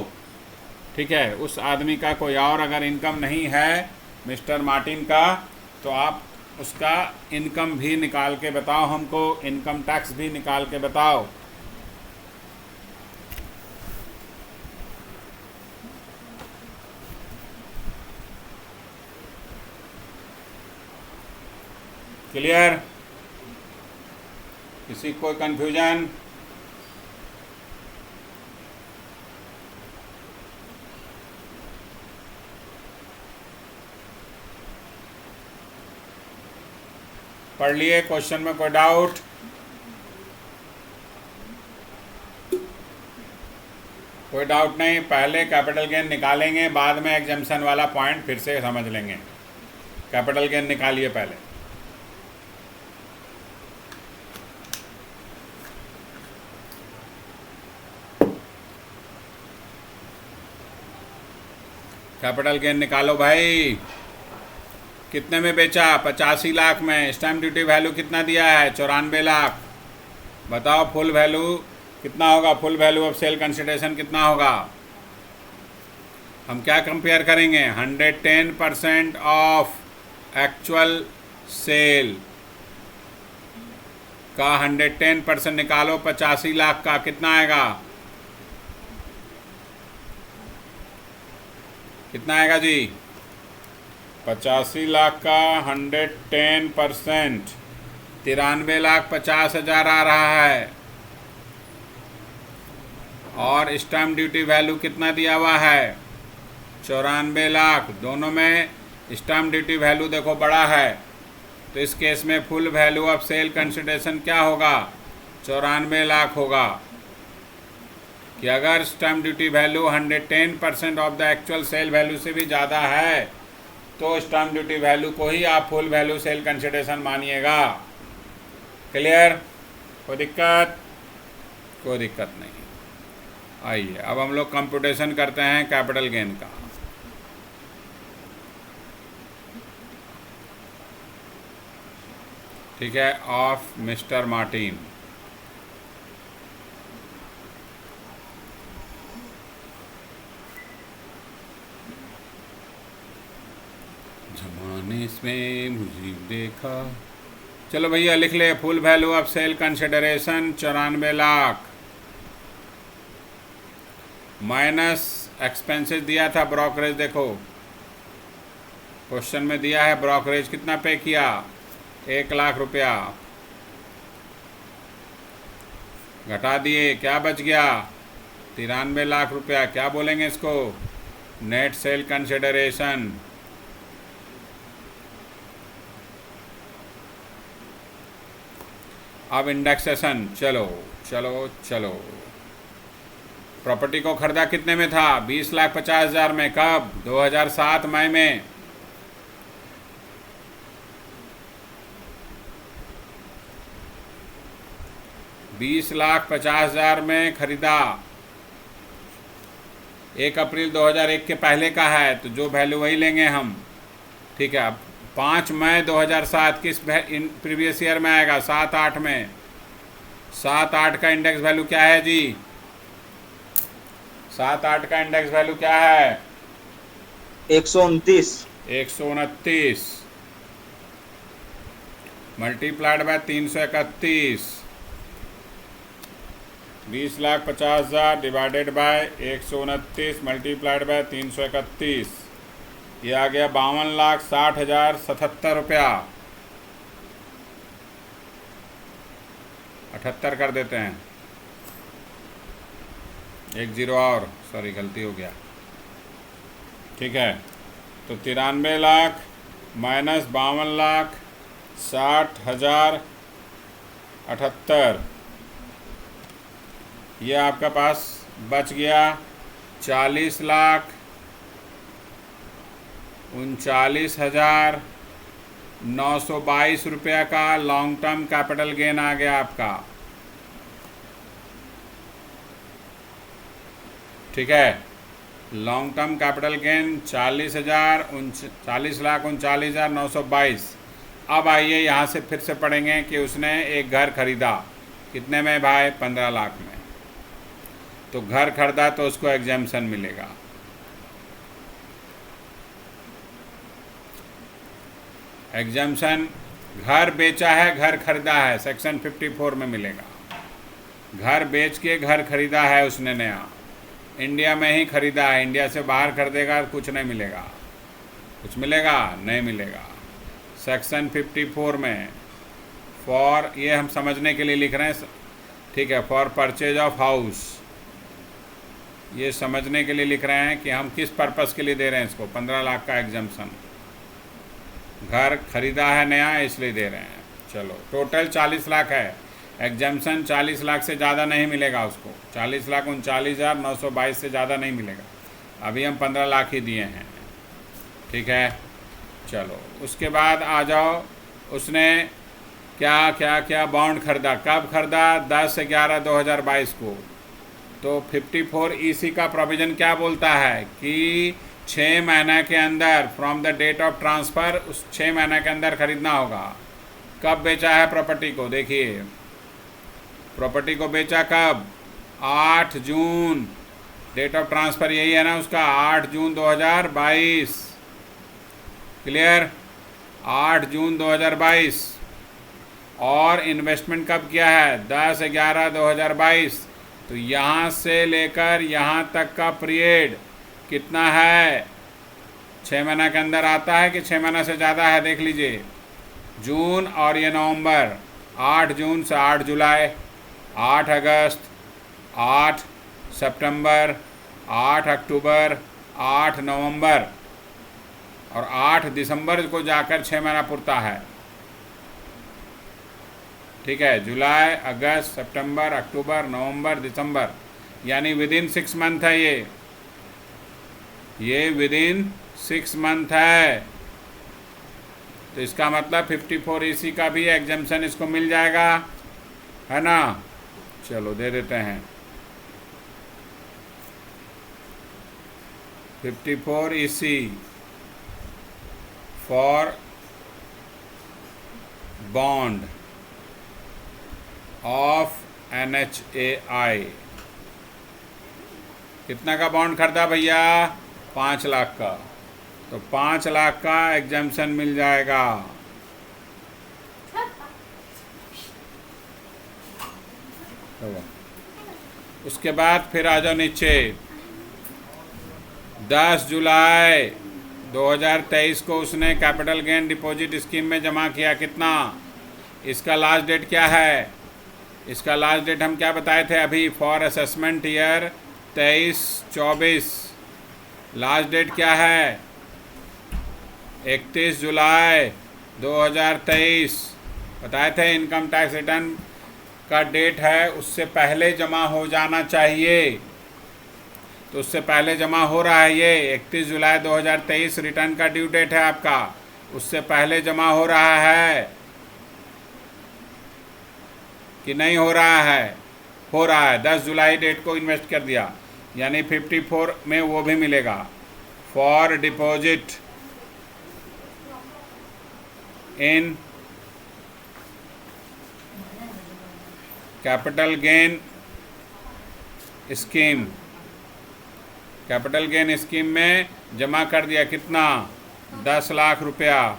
ठीक है, उस आदमी का कोई और अगर इनकम नहीं है, मिस्टर मार्टिन का, तो आप उसका इनकम भी निकाल के बताओ हमको, इनकम टैक्स भी निकाल के बताओ। क्लियर? किसी को कंफ्यूजन? पढ़ लिए? क्वेश्चन में कोई डाउट? कोई डाउट नहीं। पहले कैपिटल गेन निकालेंगे, बाद में एग्जम्पशन वाला पॉइंट फिर से समझ लेंगे। कैपिटल गेन निकालिए पहले। कैपिटल गेन निकालो भाई। कितने में बेचा? 85 लाख में। स्टैम्प ड्यूटी वैल्यू कितना दिया है? 94 लाख। बताओ फुल वैल्यू कितना होगा? Full value of sale consideration कितना होगा? हम क्या कंपेयर करेंगे? 110% ऑफ एक्चुअल सेल का 110% निकालो 85 लाख का, कितना आएगा? कितना आएगा जी? 85 लाख का 110% 93,50,000 आ रहा है। और स्टैम्प ड्यूटी वैल्यू कितना दिया हुआ है? 94 लाख। दोनों में स्टैम्प ड्यूटी वैल्यू देखो बड़ा है, तो इस केस में full value of sale consideration क्या होगा? 94 लाख होगा। कि अगर stamp duty value 110% of the actual sale value से भी ज़्यादा है तो स्टैम्प ड्यूटी वैल्यू को ही आप फुल वैल्यू सेल कंसिडरेशन मानिएगा। क्लियर? कोई दिक्कत? कोई दिक्कत नहीं। आइए अब हम लोग कंप्यूटेशन करते हैं कैपिटल गेन का। ठीक है, ऑफ मिस्टर मार्टिन। जमाने में मुझे देखा। चलो भैया लिख ले, full value of sale consideration 94 lakh minus expenses दिया था ब्रोकरेज, देखो क्वेश्चन में दिया है ब्रोकरेज कितना पे किया, 1,00,000 रुपया, घटा दिए, क्या बच गया, 93 लाख रुपया। क्या बोलेंगे इसको, नेट सेल कंसिडरेशन। अब इंडेक्सेशन, चलो चलो चलो। प्रॉपर्टी को खरीदा कितने में था, 20,50,000 में, कब, 2007 मई में। $20,50,000 में खरीदा, 1 अप्रैल 2001 के पहले का है, तो जो वैल्यू वही लेंगे हम, ठीक है। अब 5 मई 2007 किस प्रीवियस ईयर में आएगा, 7-8 में। 7-8 का इंडेक्स वैल्यू क्या है जी, 7-8 का इंडेक्स वैल्यू क्या है, 129 129 multiplied by 331, 20,50,000 divided by 129 multiplied by 331, ये आ गया 52,60,077 रुपया। 78 कर देते हैं, 1 0 और, सॉरी गलती हो गया, ठीक है। तो 93 लाख माइनस 52,60,078, ये आपका पास बच गया 40,39,922 रुपया का लॉन्ग टर्म कैपिटल गेन आ गया आपका, ठीक है। Long term capital gain 40,39,922। अब आइए यहाँ से फिर से पढ़ेंगे कि उसने एक घर खरीदा, कितने में भाई, 15 लाख में। तो घर खरीदा तो उसको एग्जेम्पशन मिलेगा, एग्जेम्पशन, घर बेचा है, घर खरीदा है, सेक्शन 54 में मिलेगा। घर बेच के घर खरीदा है उसने नया, इंडिया में ही खरीदा है, इंडिया से बाहर खरीदेगा कुछ नहीं मिलेगा, कुछ मिलेगा नहीं मिलेगा। सेक्शन 54 में फॉर, ये हम समझने के लिए लिख रहे हैं, ठीक है, फॉर परचेज ऑफ हाउस, ये समझने के लिए लिख रहे हैं कि हम किस पर्पस के लिए दे रहे हैं इसको, 15 लाख का एग्जम्पशन, घर खरीदा है नया इसलिए दे रहे हैं। चलो टोटल 40 लाख है, एग्जम्पशन 40 लाख से ज़्यादा नहीं मिलेगा उसको, 40,39,922 से ज़्यादा नहीं मिलेगा, अभी हम 15 लाख ही दिए हैं, ठीक है। चलो उसके बाद आ जाओ, उसने क्या क्या क्या बॉन्ड खरीदा, कब खरीदा, 10/11/2022 को। तो 54 EC का प्रोविज़न क्या बोलता है कि 6 महीने के अंदर from the date of transfer, उस 6 महीने के अंदर खरीदना होगा। कब बेचा है प्रॉपर्टी को, देखिए प्रॉपर्टी को बेचा कब, 8 जून, डेट ऑफ ट्रांसफ़र यही है ना उसका, 8 जून 2022, क्लियर, 8 जून 2022। और इन्वेस्टमेंट कब किया है, 10/11/2022। तो यहाँ से लेकर यहाँ तक का पीरियड कितना है, 6 महीना के अंदर आता है कि 6 महीना से ज़्यादा है, देख लीजिए, जून और ये नवंबर, 8 जून से 8 जुलाई, 8 अगस्त, 8 सितंबर, 8 अक्टूबर, 8 नवंबर और 8 दिसंबर को जाकर 6 महीना पुरता है, ठीक है। जुलाई, अगस्त, सितंबर, अक्टूबर, नवंबर, दिसंबर, यानी विद इन 6 मंथ है ये विद इन 6 मंथ है। तो इसका मतलब 54 EC का भी एग्जम्पशन इसको मिल जाएगा, है ना। चलो दे देते हैं, 54 EC for bond of NHAI। कितना का बॉन्ड खरीदा भैया, 5 लाख का, तो 5 लाख का एग्जम्पशन मिल जाएगा। उसके बाद फिर आ जाओ नीचे, 10 जुलाई 2023 को उसने कैपिटल गेन डिपॉजिट स्कीम में जमा किया। कितना? इसका लास्ट डेट क्या है? इसका लास्ट डेट हम क्या बताए थे अभी? For assessment year 23-24 last date क्या है? 31 जुलाई 2023 बताए थे। इनकम टैक्स रिटर्न का डेट है, उससे पहले जमा हो जाना चाहिए, तो उससे पहले जमा हो रहा है। ये 31 जुलाई 2023 रिटर्न का ड्यू डेट है आपका, उससे पहले जमा हो रहा है कि नहीं हो रहा है? हो रहा है। 10 जुलाई डेट को इन्वेस्ट कर दिया, यानी 54 में वो भी मिलेगा। For deposit in capital gain scheme, capital gain scheme में जमा कर दिया। कितना? 10 लाख रुपया।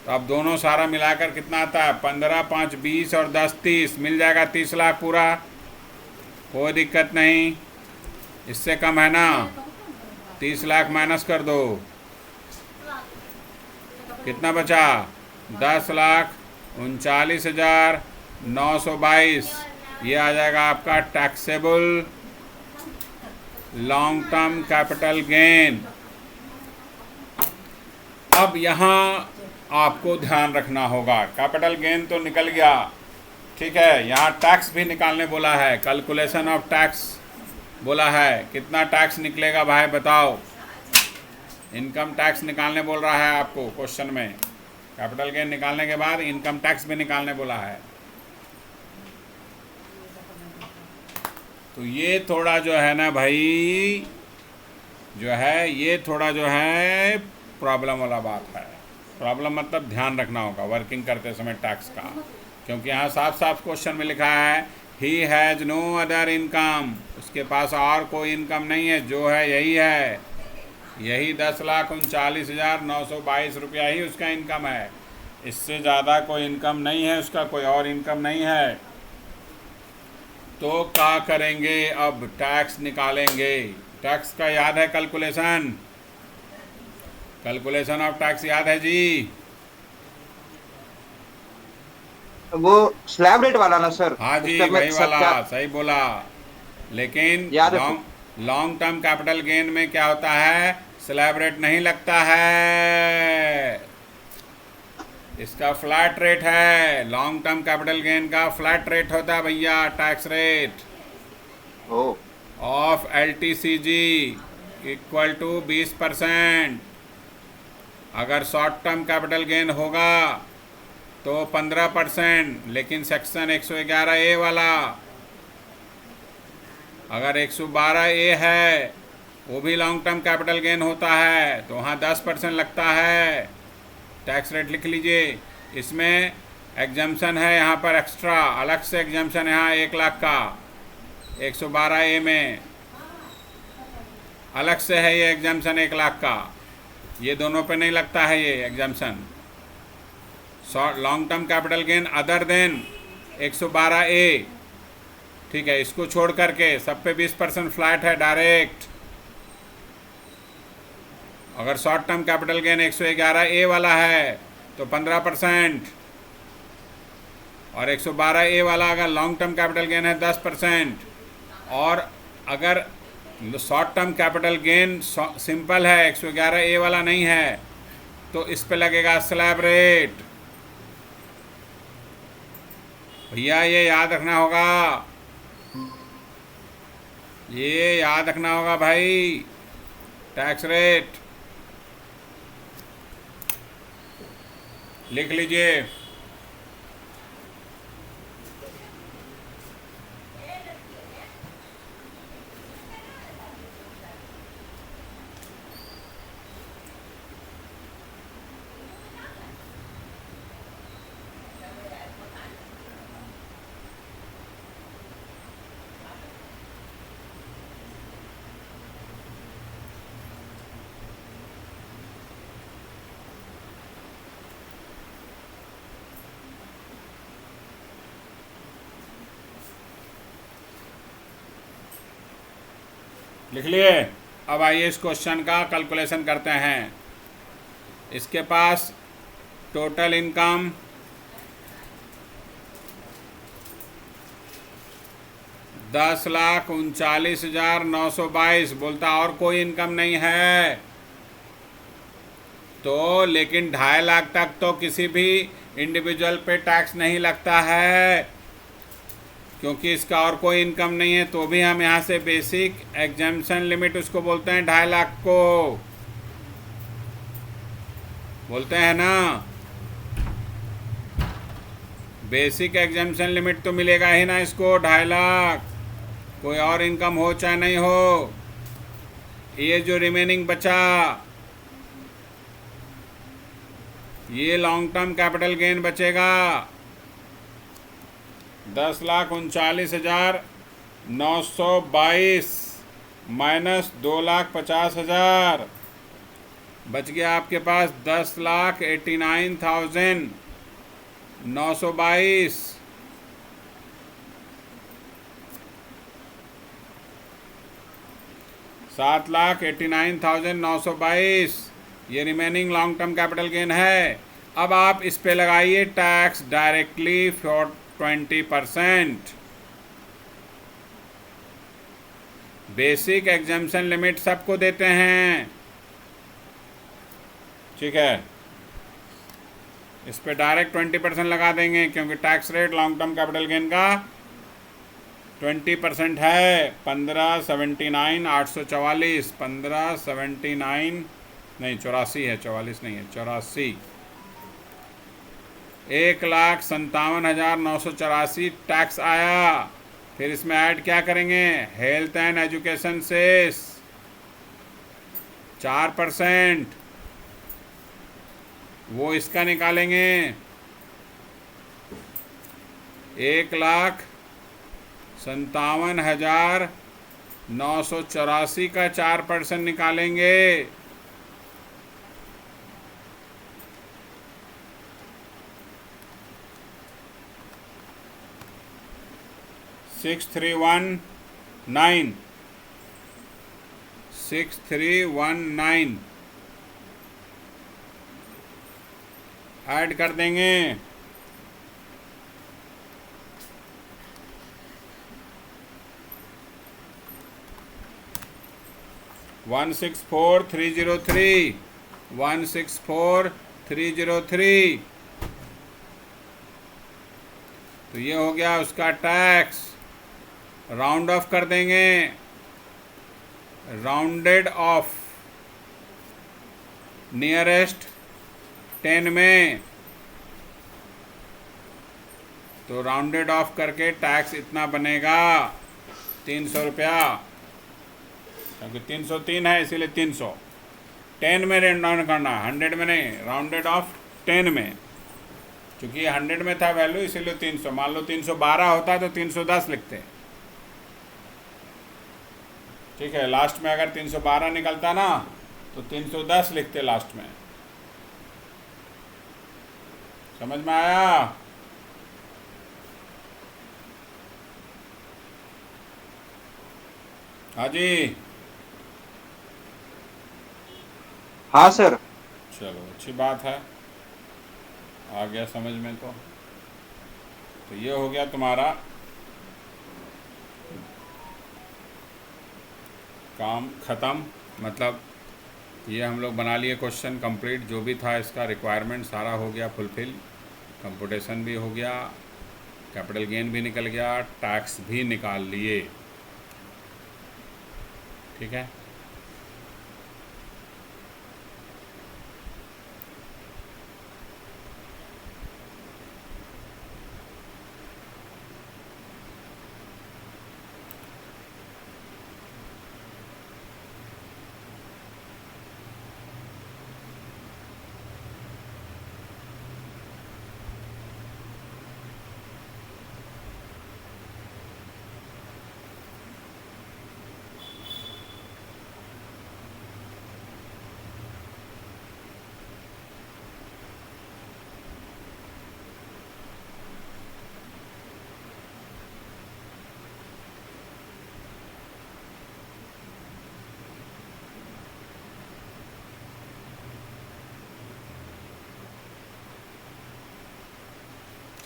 तो अब दोनों सारा मिलाकर कितना आता है? 15, 5, 20 और 10, 30 मिल जाएगा। 30 लाख पूरा, कोई दिक्कत नहीं। इससे कम है ना? 30 लाख माइनस कर दो, कितना बचा? 10,39,922। ये आ जाएगा आपका taxable long term capital gain. अब यहाँ आपको ध्यान रखना होगा, कैपिटल गेन तो निकल गया, ठीक है। यहाँ टैक्स भी निकालने बोला है, कैलकुलेशन ऑफ टैक्स बोला है। कितना टैक्स निकलेगा भाई बताओ? इनकम टैक्स निकालने बोल रहा है आपको क्वेश्चन में। कैपिटल गेन निकालने के बाद इनकम टैक्स भी निकालने बोला है। तो ये थोड़ा जो है ना भाई, जो है ये थोड़ा जो है प्रॉब्लम वाला बात है। प्रॉब्लम मतलब ध्यान रखना होगा वर्किंग करते समय टैक्स का, क्योंकि यहाँ साफ साफ क्वेश्चन में लिखा है he has no other income, उसके पास और कोई इनकम नहीं है, जो है यही है, यही 10,39,922 रुपया ही उसका इनकम है। इससे ज़्यादा कोई इनकम नहीं है उसका, कोई और इनकम नहीं है। तो क्या करेंगे? अब टैक्स निकालेंगे। टैक्स का याद है कैलकुलेशन? कैलकुलेशन ऑफ टैक्स याद है जी? वो स्लैब रेट वाला ना सर? हाँ जी, उसका मैं वही वाला, सही बोला। लेकिन याद है। लॉन्ग टर्म कैपिटल गेन में क्या होता है? स्लैब रेट नहीं लगता है, इसका फ्लैट रेट है। लॉन्ग टर्म कैपिटल गेन का फ्लैट रेट होता है भैया, tax rate of LTCG equal to 20%। अगर शॉर्ट टर्म कैपिटल गेन होगा तो 15%, लेकिन सेक्शन 111A वाला, अगर 112A है वो भी लॉन्ग टर्म कैपिटल गेन होता है, तो वहाँ 10% लगता है। टैक्स रेट लिख लीजिए। इसमें एग्जम्पशन है यहाँ पर एक्स्ट्रा, अलग से एग्जम्पशन यहाँ 1 लाख का 112A में अलग से है ये एग्जम्पशन 1 लाख का। ये दोनों पे नहीं लगता है ये exemption. Long term capital gain other than 112A, ठीक है। इसको छोड़ करके सब पे 20% फ्लैट है डायरेक्ट। अगर short term capital gain 111A वाला है तो 15%, और 112A वाला अगर लॉन्ग टर्म कैपिटल गेन है 10%। और अगर short term capital gain simple है, 111A वाला नहीं है, तो इस पे लगेगा स्लैब रेट। भैया ये याद रखना होगा, ये याद रखना होगा भाई। टैक्स रेट लिख लीजिए। लिख लिए। अब आइए इस क्वेश्चन का कैलकुलेशन करते हैं। इसके पास टोटल इनकम 10,39,922, बोलता और कोई इनकम नहीं है। तो लेकिन 2.5 लाख तक तो किसी भी इंडिविजुअल पे टैक्स नहीं लगता है, क्योंकि इसका और कोई इनकम नहीं है। तो भी हम यहाँ से बेसिक एग्जेम्पशन लिमिट उसको बोलते हैं 2.5 लाख को, बोलते हैं ना। बेसिक एग्जेम्पशन लिमिट तो मिलेगा ही ना इसको 2.5 लाख, कोई और इनकम हो चाहे नहीं हो। ये जो रिमेनिंग बचा, ये लॉन्ग टर्म कैपिटल गेन बचेगा 10,39,922 माइनस 2,50,000, बच गया आपके पास 10,89,922। $7,89,922 ये remaining long term capital gain है। अब आप इस पे लगाइए tax directly for 20%। Basic exemption limit सबको देते हैं, ठीक है। इस पे डायरेक्ट 20% लगा देंगे, क्योंकि tax rate long term capital gain का 20% है। 1579,844, 1579 नहीं 84 है, 44 नहीं है, 84। 1,57,984 टैक्स आया। फिर इसमें ऐड क्या करेंगे, हेल्थ एंड एजुकेशन से 4%, वो इसका निकालेंगे। 1,57,984 का 4% निकालेंगे। 6319 ऐड कर देंगे। 164,303, 164,303। तो ये हो गया उसका टैक्स। राउंड ऑफ कर देंगे, राउंडेड ऑफ नियरेस्ट 10 में। तो राउंडेड ऑफ करके टैक्स इतना बनेगा 300 रुपया, क्योंकि 303 है इसीलिए 300। 10 में राउंड करना, 100 में नहीं, राउंडेड ऑफ 10 में। क्योंकि ये 100 में था वैल्यू, इसीलिए 300। मान लो 312 होता तो 310 लिखते, ठीक है। लास्ट में अगर 312 निकलता ना तो 310 लिखते लास्ट में। समझ में आया? हाँ जी, हाँ सर। चलो अच्छी बात है, आ गया समझ में। तो ये हो गया तुम्हारा काम ख़त्म। मतलब ये हम लोग बना लिए क्वेश्चन कंप्लीट, जो भी था इसका रिक्वायरमेंट सारा हो गया फुलफिल। कंप्यूटेशन भी हो गया, कैपिटल गेन भी निकल गया, टैक्स भी निकाल लिए, ठीक है।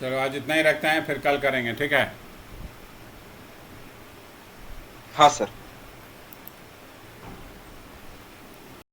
चलो आज इतना ही रखते हैं, फिर कल करेंगे, ठीक है। हाँ सर।